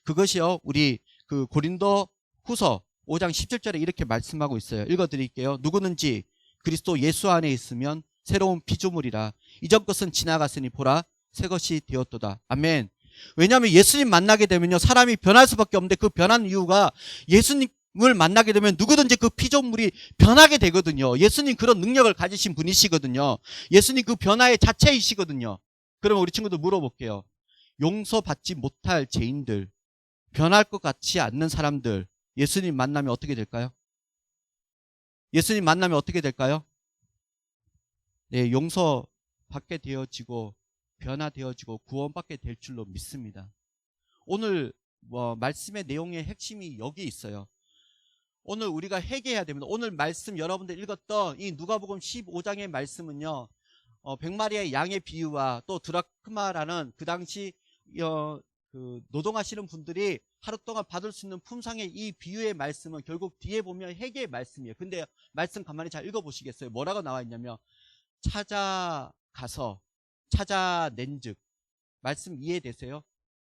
그것이요, 우리 그 고린도 후서 5장 17절에 이렇게 말씀하고 있어요. 읽어드릴게요. 누구든지 그리스도 예수 안에 있으면 새로운 피조물이라. 이전 것은 지나갔으니 보라 새 것이 되었도다. 아멘. 왜냐하면 예수님 만나게 되면요, 사람이 변할 수밖에 없는데 그 변한 이유가 예수님을 만나게 되면 누구든지 그 피조물이 변하게 되거든요. 예수님 그런 능력을 가지신 분이시거든요. 예수님 그 변화의 자체이시거든요. 그러면 우리 친구들 물어볼게요. 용서받지 못할 죄인들, 변할 것 같지 않는 사람들, 예수님 만나면 어떻게 될까요? 예수님 만나면 어떻게 될까요? 네, 용서받게 되어지고 변화되어지고 구원받게 될 줄로 믿습니다. 오늘 말씀의 내용의 핵심이 여기 있어요. 오늘 우리가 회개해야 됩니다. 오늘 말씀 여러분들 읽었던 이 누가복음 15장의 말씀은요, 100마리의 양의 비유와 또 드라크마라는 그 당시 그 노동하시는 분들이 하루 동안 받을 수 있는 품상의 이 비유의 말씀은 결국 뒤에 보면 회개의 말씀이에요. 근데 말씀 가만히 잘 읽어보시겠어요? 뭐라고 나와 있냐면 찾아가서 찾아낸즉. 말씀 이해되세요?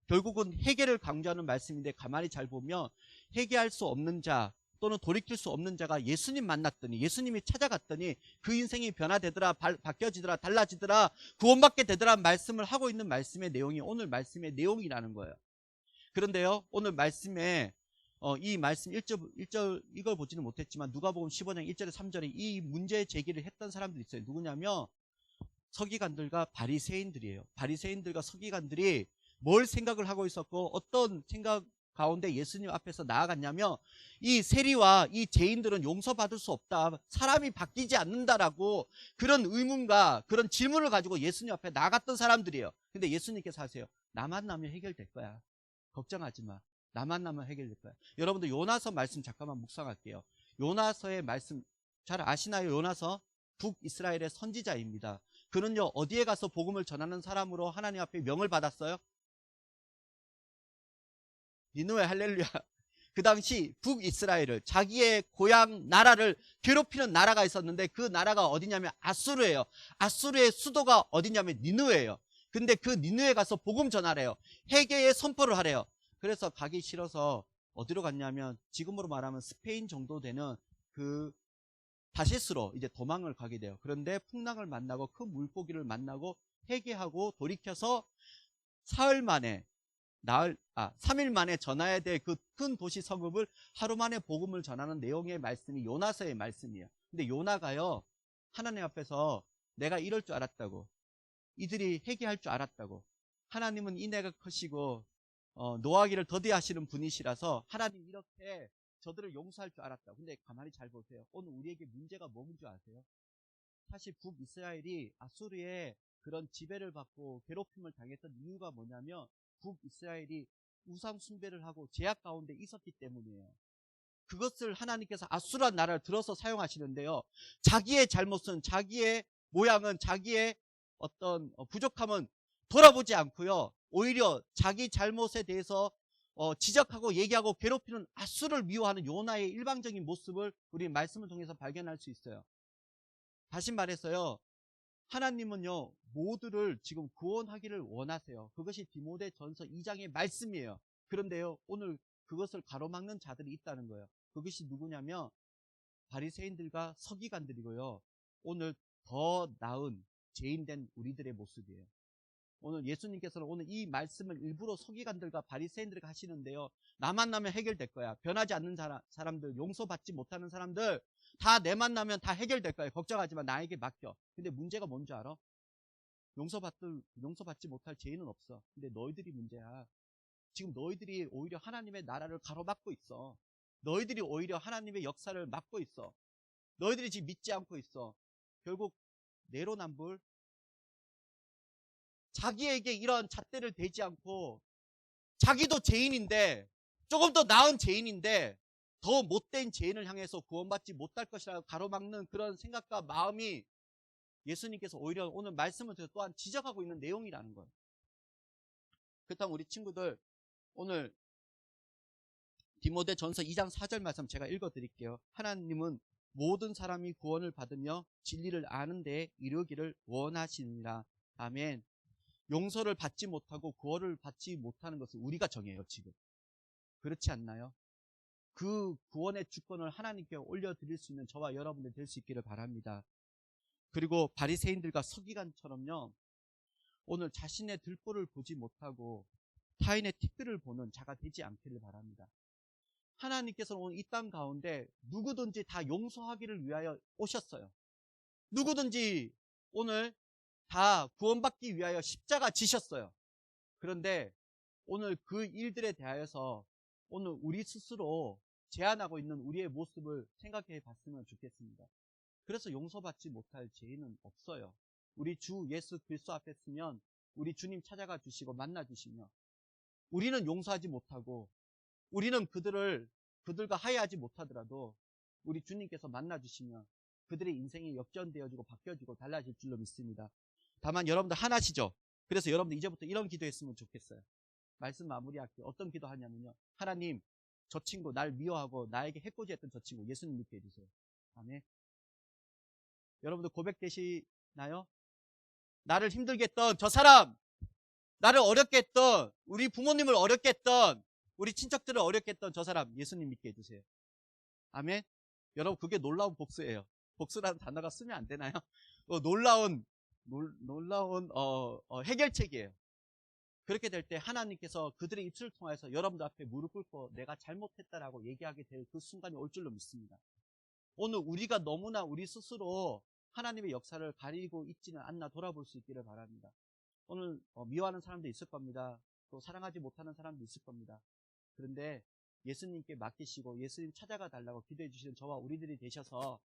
결국은 회개를 강조하는 말씀인데 가만히 잘 보면 회개할 수 없는 자 또는 돌이킬 수 없는 자가 예수님 만났더니, 예수님이 찾아갔더니 그 인생이 변화되더라, 바뀌어지더라, 달라지더라, 구원받게 되더라 말씀을 하고 있는 말씀의 내용이 오늘 말씀의 내용이라는 거예요. 그런데요, 오늘 말씀에 이 말씀 1절 이걸 보지는 못했지만 누가복음 15장 1절에 3절에 이 문제 제기를 했던 사람들이 있어요. 누구냐면 서기관들과 바리새인들이에요. 바리새인들과 서기관들이 뭘 생각을 하고 있었고 어떤 생각 가운데 예수님 앞에서 나아갔냐면 이 세리와 이 죄인들은 용서받을 수 없다, 사람이 바뀌지 않는다라고 그런 의문과 그런 질문을 가지고 예수님 앞에 나갔던 사람들이에요. 근데 예수님께서 하세요. 나만 나면 해결될 거야. 걱정하지 마. 나만 나면 해결될 거야. 여러분들 요나서 말씀 잠깐만 묵상할게요. 요나서의 말씀 잘 아시나요? 요나서 북이스라엘의 선지자입니다. 그는요, 어디에 가서 복음을 전하는 사람으로 하나님 앞에 명을 받았어요? 니느웨. 할렐루야. 그 당시 북이스라엘을, 자기의 고향 나라를 괴롭히는 나라가 있었는데 그 나라가 어디냐면 아수르예요. 아수르의 수도가 어디냐면 니느웨예요. 근데 그 니느웨에 가서 복음 전하래요. 회개의 선포를 하래요. 그래서 가기 싫어서 어디로 갔냐면 지금으로 말하면 스페인 정도 되는 그 다시스로 이제 도망을 가게 돼요. 그런데 풍랑을 만나고 큰 물고기를 만나고 회개하고 돌이켜서 사흘 만에 3일 만에 전해야 될 그 큰 도시 성읍을 하루 만에 복음을 전하는 내용의 말씀이 요나서의 말씀이에요. 근데 요나가요, 하나님 앞에서 내가 이럴 줄 알았다고, 이들이 회개할 줄 알았다고, 하나님은 이내가 크시고 노하기를 더디하시는 분이시라서 하나님 이렇게 저들을 용서할 줄 알았다. 근데 가만히 잘 보세요. 오늘 우리에게 문제가 뭔지 아세요? 사실 북이스라엘이 아수르의 그런 지배를 받고 괴롭힘을 당했던 이유가 뭐냐면 북이스라엘이 우상 숭배를 하고 제약 가운데 있었기 때문이에요. 그것을 하나님께서 아수르한 나라를 들어서 사용하시는데요. 자기의 잘못은, 자기의 모양은, 자기의 어떤 부족함은 돌아보지 않고요. 오히려 자기 잘못에 대해서 지적하고 얘기하고 괴롭히는 아수르를 미워하는 요나의 일방적인 모습을 우리 말씀을 통해서 발견할 수 있어요. 다시 말해서요, 하나님은요 모두를 지금 구원하기를 원하세요. 그것이 디모데전서 2장의 말씀이에요. 그런데요, 오늘 그것을 가로막는 자들이 있다는 거예요. 그것이 누구냐면 바리새인들과 서기관들이고요, 오늘 더 나은 죄인된 우리들의 모습이에요. 오늘 예수님께서는 오늘 이 말씀을 일부러 서기관들과 바리새인들에게 하시는데요, 나만 나면 해결될 거야, 변하지 않는 사람들, 용서받지 못하는 사람들 다 내 만나면 다 해결될 거야, 걱정하지 마, 나에게 맡겨. 근데 문제가 뭔지 알아? 용서받지 못할 죄인은 없어. 근데 너희들이 문제야. 지금 너희들이 오히려 하나님의 나라를 가로막고 있어. 너희들이 오히려 하나님의 역사를 막고 있어. 너희들이 지금 믿지 않고 있어. 결국 내로남불, 자기에게 이런 잣대를 대지 않고, 자기도 죄인인데, 조금 더 나은 죄인인데 더 못된 죄인을 향해서 구원받지 못할 것이라고 가로막는 그런 생각과 마음이 예수님께서 오히려 오늘 말씀을 통해서 또한 지적하고 있는 내용이라는 거예요. 그렇다면 우리 친구들, 오늘 디모데전서 2장 4절 말씀 제가 읽어드릴게요. 하나님은 모든 사람이 구원을 받으며 진리를 아는 데에 이르기를 원하시니라. 아멘. 용서를 받지 못하고 구원을 받지 못하는 것을 우리가 정해요, 지금. 그렇지 않나요? 그 구원의 주권을 하나님께 올려드릴 수 있는 저와 여러분들 될 수 있기를 바랍니다. 그리고 바리새인들과 서기관처럼요, 오늘 자신의 들보를 보지 못하고 타인의 티끌을 보는 자가 되지 않기를 바랍니다. 하나님께서는 오늘 이 땅 가운데 누구든지 다 용서하기를 위하여 오셨어요. 누구든지 오늘 다 구원받기 위하여 십자가 지셨어요. 그런데 오늘 그 일들에 대하여서 오늘 우리 스스로 제한하고 있는 우리의 모습을 생각해 봤으면 좋겠습니다. 그래서 용서받지 못할 죄인은 없어요. 우리 주 예수 그리스도 앞에 서면 우리 주님 찾아가 주시고 만나 주시며, 우리는 용서하지 못하고 우리는 그들과 화해하지 못하더라도 우리 주님께서 만나 주시면 그들의 인생이 역전되어지고 바뀌어지고 달라질 줄로 믿습니다. 다만 여러분들 하나시죠? 그래서 여러분들 이제부터 이런 기도했으면 좋겠어요. 말씀 마무리할게요. 어떤 기도 하냐면요, 하나님, 저 친구 날 미워하고 나에게 해코지했던 저 친구 예수님 믿게 해주세요. 아멘. 여러분들 고백되시나요? 나를 힘들게 했던 저 사람, 나를 어렵게 했던, 우리 부모님을 어렵게 했던, 우리 친척들을 어렵게 했던 저 사람 예수님 믿게 해주세요. 아멘. 여러분, 그게 놀라운 복수예요. 복수라는 단어가 쓰면 안 되나요? 놀라운 해결책이에요. 그렇게 될 때 하나님께서 그들의 입술을 통해서 여러분들 앞에 무릎 꿇고 내가 잘못했다라고 얘기하게 될 그 순간이 올 줄로 믿습니다. 오늘 우리가 너무나 우리 스스로 하나님의 역사를 가리고 있지는 않나 돌아볼 수 있기를 바랍니다. 오늘 미워하는 사람도 있을 겁니다. 또 사랑하지 못하는 사람도 있을 겁니다. 그런데 예수님께 맡기시고 예수님 찾아가 달라고 기도해 주시는 저와 우리들이 되셔서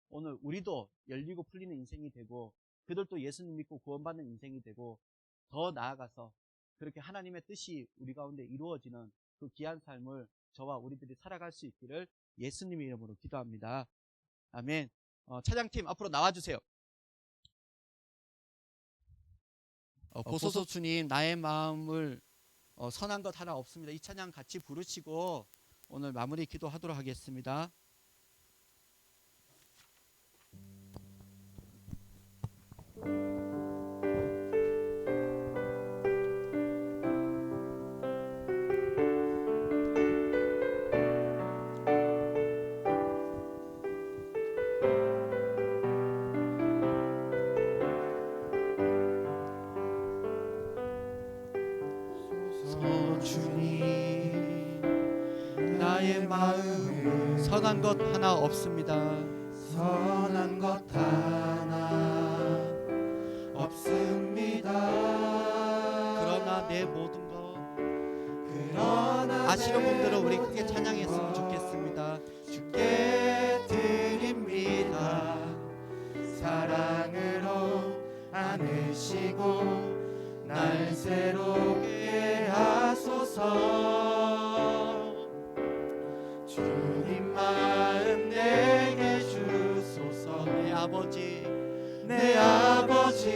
오늘 우리도 열리고 풀리는 인생이 되고, 그들도 예수님 믿고 구원받는 인생이 되고, 더 나아가서 그렇게 하나님의 뜻이 우리 가운데 이루어지는 그 귀한 삶을 저와 우리들이 살아갈 수 있기를 예수님의 이름으로 기도합니다. 아멘. 차장팀 앞으로 나와주세요. 고소서 주님, 나의 마음을 선한 것 하나 없습니다. 이 찬양 같이 부르시고 오늘 마무리 기도하도록 하겠습니다. 주님 나의 마음을 선한 것 하나 없습니다. 선한 것 하나 없습니다. 그러나 내 모든 것 그러나 아시는 분들은 우리 크게 찬양했으면 좋겠습니다. 주께 드립니다. 사랑으로 안으시고 날 새롭게 하소서. 주님 마음 내게 주소서. 내 아버지 내 아버지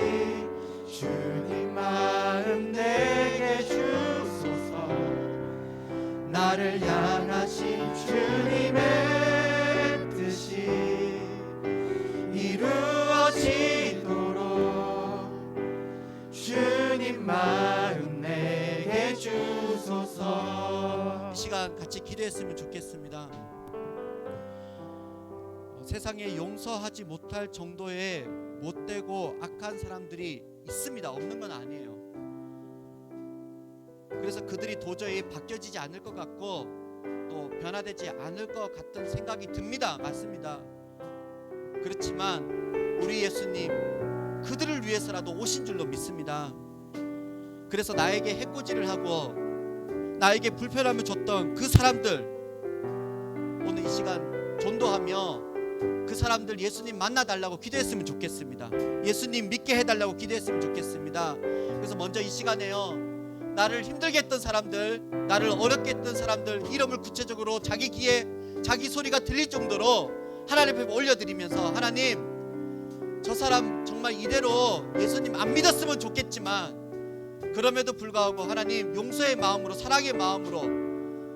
주님 마음 내게 주소서. 나를 향하신 주님의 뜻이 이루어지도록 주님 마음 내게 주소서. 이 시간 같이 기도했으면 좋겠습니다. 세상에 용서하지 못할 정도의 못되고 악한 사람들이 있습니다. 없는 건 아니에요. 그래서 그들이 도저히 바뀌어지지 않을 것 같고 또 변화되지 않을 것 같은 생각이 듭니다. 맞습니다. 그렇지만 우리 예수님 그들을 위해서라도 오신 줄로 믿습니다. 그래서 나에게 해코지를 하고 나에게 불편함을 줬던 그 사람들 오늘 이 시간 전도하며 그 사람들 예수님 만나달라고 기도했으면 좋겠습니다. 예수님 믿게 해달라고 기도했으면 좋겠습니다. 그래서 먼저 이 시간에요 나를 힘들게 했던 사람들, 나를 어렵게 했던 사람들 이름을 구체적으로 자기 귀에 자기 소리가 들릴 정도로 하나님 앞에 올려드리면서 하나님 저 사람 정말 이대로 예수님 안 믿었으면 좋겠지만 그럼에도 불구하고 하나님 용서의 마음으로 사랑의 마음으로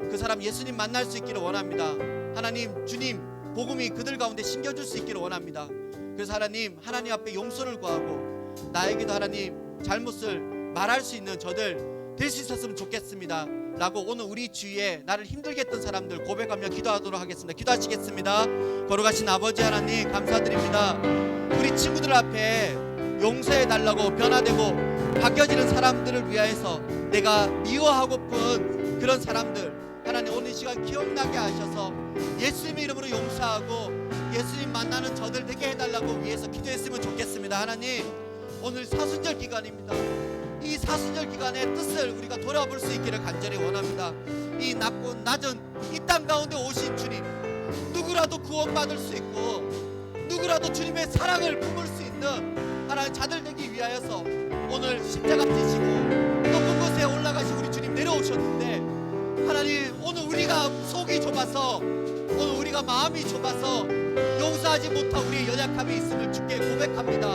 그 사람 예수님 만날 수 있기를 원합니다. 하나님 주님 복음이 그들 가운데 심겨줄 수 있기를 원합니다. 그래서 하나님 앞에 용서를 구하고 나에게도 하나님 잘못을 말할 수 있는 저들 될 수 있었으면 좋겠습니다 라고 오늘 우리 주위에 나를 힘들게 했던 사람들 고백하며 기도하도록 하겠습니다. 기도하시겠습니다. 거룩하신 아버지 하나님 감사드립니다. 우리 친구들 앞에 용서해달라고 변화되고 바뀌어지는 사람들을 위하여서 내가 미워하고픈 그런 사람들 하나님 오늘 이 시간 기억나게 하셔서 예수님의 이름으로 용서하고 예수님 만나는 저들 되게 해달라고 위해서 기도했으면 좋겠습니다. 하나님 오늘 사순절 기간입니다. 이 사순절 기간의 뜻을 우리가 돌아볼 수 있기를 간절히 원합니다. 이 낮고 낮은 이 땅 가운데 오신 주님 누구라도 구원받을 수 있고 누구라도 주님의 사랑을 품을 수 있는 하나님 자들 되기 위하여서 오늘 십자가 지시고 높은 곳에 올라가시고 우리 주님 내려오셨는데 하나님 오늘 우리가 속이 좁아서 오늘 우리가 마음이 좁아서 용서하지 못한 우리의 연약함이 있음을 주께 고백합니다.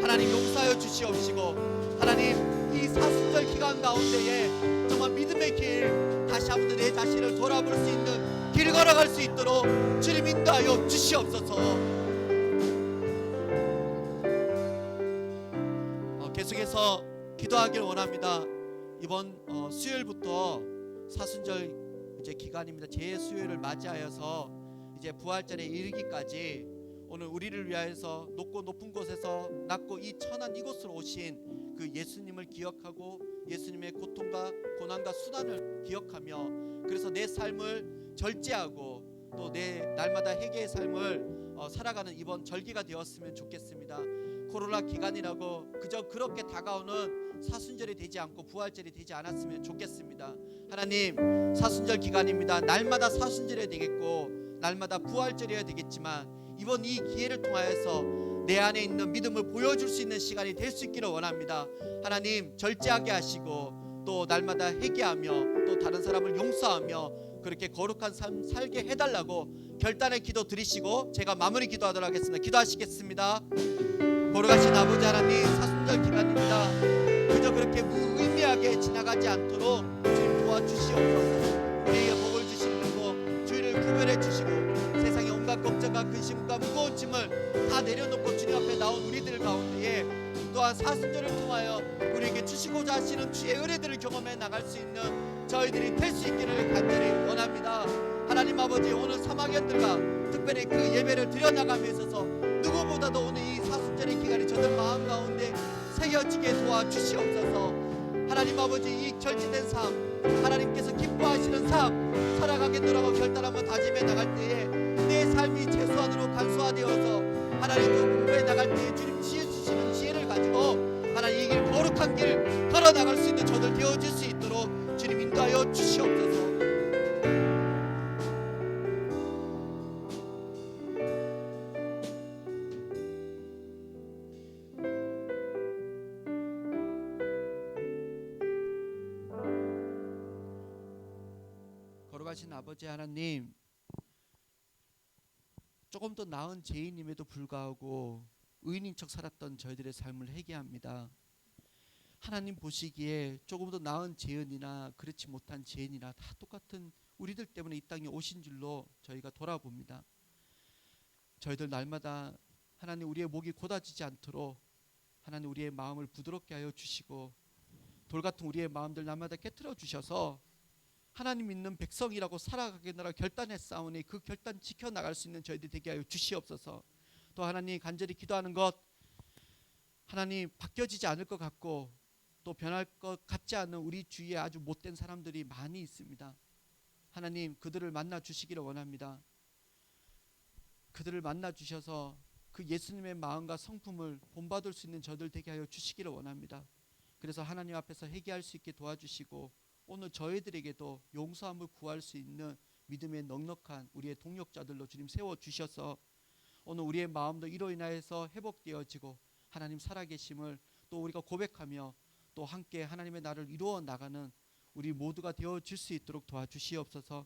하나님 용서하여 주시옵시고 하나님 이 사순절 기간 가운데에 정말 믿음의 길 다시 한번 내 자신을 돌아볼 수 있는 길 걸어갈 수 있도록 주님 인도하여 주시옵소서. 계속해서 기도하길 원합니다. 이번 수요일부터 사순절 이제 기간입니다. 제 수요일을 맞이하여서 이제 부활절에 이르기까지 오늘 우리를 위하여서 높고 높은 곳에서 낮고 이 천한 이곳으로 오신 그 예수님을 기억하고 예수님의 고통과 고난과 수단을 기억하며 그래서 내 삶을 절제하고 또 내 날마다 회개의 삶을 살아가는 이번 절기가 되었으면 좋겠습니다. 코로나 기간이라고 그저 그렇게 다가오는 사순절이 되지 않고 부활절이 되지 않았으면 좋겠습니다. 하나님 사순절 기간입니다. 날마다 사순절이 되겠고 날마다 부활절이어야 되겠지만 이번 이 기회를 통하여서 내 안에 있는 믿음을 보여줄 수 있는 시간이 될 수 있기를 원합니다. 하나님 절제하게 하시고 또 날마다 회개하며 또 다른 사람을 용서하며 그렇게 거룩한 삶 살게 해달라고 결단의 기도 드리시고 제가 마무리 기도하도록 하겠습니다. 기도하시겠습니다. 거룩하신 아버지 하나님 사순절 기간입니다. 그저 그렇게 무의미하게 지나가지 않도록 주님 도와주시옵소서. 우리에게 복을 주시는 거 구별해 주시고 세상의 온갖 걱정과 근심과 무거운 짐을 다 내려놓고 주님 앞에 나온 우리들 가운데에 또한 사순절을 통하여 우리에게 주시고자 하시는 주의 은혜들을 경험해 나갈 수 있는 저희들이 될 수 있기를 간절히 원합니다. 하나님 아버지, 오늘 사막연들과 특별히 그 예배를 드려나감에 있어서 누구보다도 오늘 이 사순절의 기간이 저들 마음 가운데 새겨지게 도와주시옵소서. 하나님 아버지, 이 결집된 삶, 하나님께서 기뻐하시는 삶 살아가겠노라고 결단하며 다짐해 나갈 때에 내 삶이 최소한으로 간소화되어서 하나님과 공부해 나갈 때에 주님 지혜 주시는 지혜를 가지고 하나님 이 길 거룩한 길 걸어 나갈 수 있는 저들 되어질 수 있도록 주님 인도하여 주시옵소서. 거룩하신 아버지 하나님, 조금 더 나은 죄인임에도 불구하고 의인인 척 살았던 저희들의 삶을 회개합니다. 하나님 보시기에 조금 더 나은 죄인이나 그렇지 못한 죄인이나 다 똑같은 우리들 때문에 이 땅에 오신 줄로 저희가 돌아봅니다. 저희들 날마다 하나님 우리의 목이 곧아지지 않도록 하나님 우리의 마음을 부드럽게 하여 주시고 돌같은 우리의 마음들 날마다 깨트려 주셔서 하나님 믿는 백성이라고 살아가겠노라 결단했사오니 그 결단 지켜나갈 수 있는 저희들이 되게 하여 주시옵소서. 또 하나님 간절히 기도하는 것, 하나님 바뀌어지지 않을 것 같고 또 변할 것 같지 않은 우리 주위에 아주 못된 사람들이 많이 있습니다. 하나님 그들을 만나 주시기를 원합니다. 그들을 만나 주셔서 그 예수님의 마음과 성품을 본받을 수 있는 저들 되게 하여 주시기를 원합니다. 그래서 하나님 앞에서 회개할 수 있게 도와주시고 오늘 저희들에게도 용서함을 구할 수 있는 믿음의 넉넉한 우리의 동력자들로 주님 세워주셔서 오늘 우리의 마음도 이로 인하여서 회복되어지고 하나님 살아계심을 또 우리가 고백하며 또 함께 하나님의 나라를 이루어 나가는 우리 모두가 되어질 수 있도록 도와주시옵소서.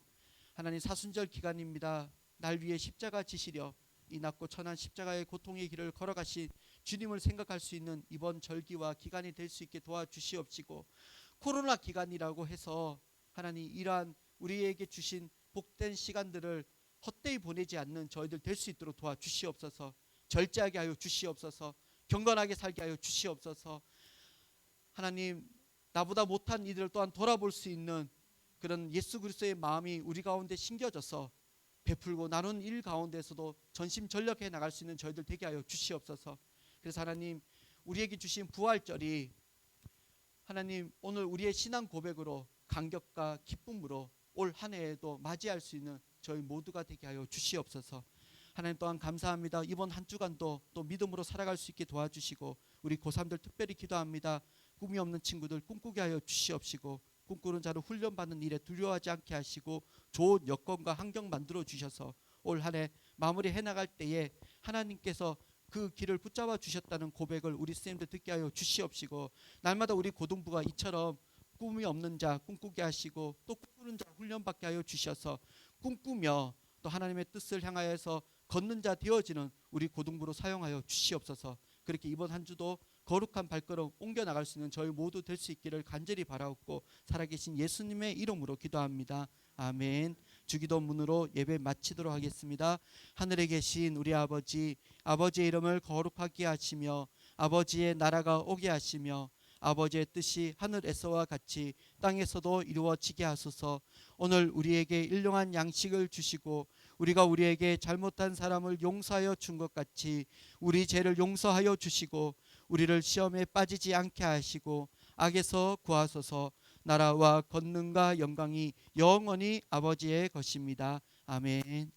하나님 사순절 기간입니다. 날 위해 십자가 지시려 이 낮고 천한 십자가의 고통의 길을 걸어가신 주님을 생각할 수 있는 이번 절기와 기간이 될 수 있게 도와주시옵시고 코로나 기간이라고 해서 하나님 이러한 우리에게 주신 복된 시간들을 헛되이 보내지 않는 저희들 될 수 있도록 도와주시옵소서. 절제하게 하여 주시옵소서. 경건하게 살게 하여 주시옵소서. 하나님 나보다 못한 이들 또한 돌아볼 수 있는 그런 예수 그리스도의 마음이 우리 가운데 심겨져서 베풀고 나눈 일 가운데서도 전심전력해 나갈 수 있는 저희들 되게 하여 주시옵소서. 그래서 하나님 우리에게 주신 부활절이 하나님 오늘 우리의 신앙 고백으로 감격과 기쁨으로 올 한 해에도 맞이할 수 있는 저희 모두가 되게 하여 주시옵소서. 하나님 또한 감사합니다. 이번 한 주간도 또 믿음으로 살아갈 수 있게 도와주시고 우리 고3들 특별히 기도합니다. 꿈이 없는 친구들 꿈꾸게 하여 주시옵시고 꿈꾸는 자를 훈련받는 일에 두려워하지 않게 하시고 좋은 여건과 환경 만들어 주셔서 올 한 해 마무리 해나갈 때에 하나님께서 그 길을 붙잡아 주셨다는 고백을 우리 선생님들 듣게 하여 주시옵시고 날마다 우리 고등부가 이처럼 꿈이 없는 자 꿈꾸게 하시고 또 꿈꾸는 자 훈련받게 하여 주셔서 꿈꾸며 또 하나님의 뜻을 향하여서 걷는 자 되어지는 우리 고등부로 사용하여 주시옵소서. 그렇게 이번 한 주도 거룩한 발걸음 옮겨나갈 수 있는 저희 모두 될 수 있기를 간절히 바라옵고 살아계신 예수님의 이름으로 기도합니다. 아멘. 주기도문으로 예배 마치도록 하겠습니다. 하늘에 계신 우리 아버지, 아버지의 이름을 거룩하게 하시며 아버지의 나라가 오게 하시며 아버지의 뜻이 하늘에서와 같이 땅에서도 이루어지게 하소서. 오늘 우리에게 일용한 양식을 주시고 우리가 우리에게 잘못한 사람을 용서하여 준 것 같이 우리 죄를 용서하여 주시고 우리를 시험에 빠지지 않게 하시고 악에서 구하소서. 나라와 권능과 영광이 영원히 아버지의 것입니다. 아멘.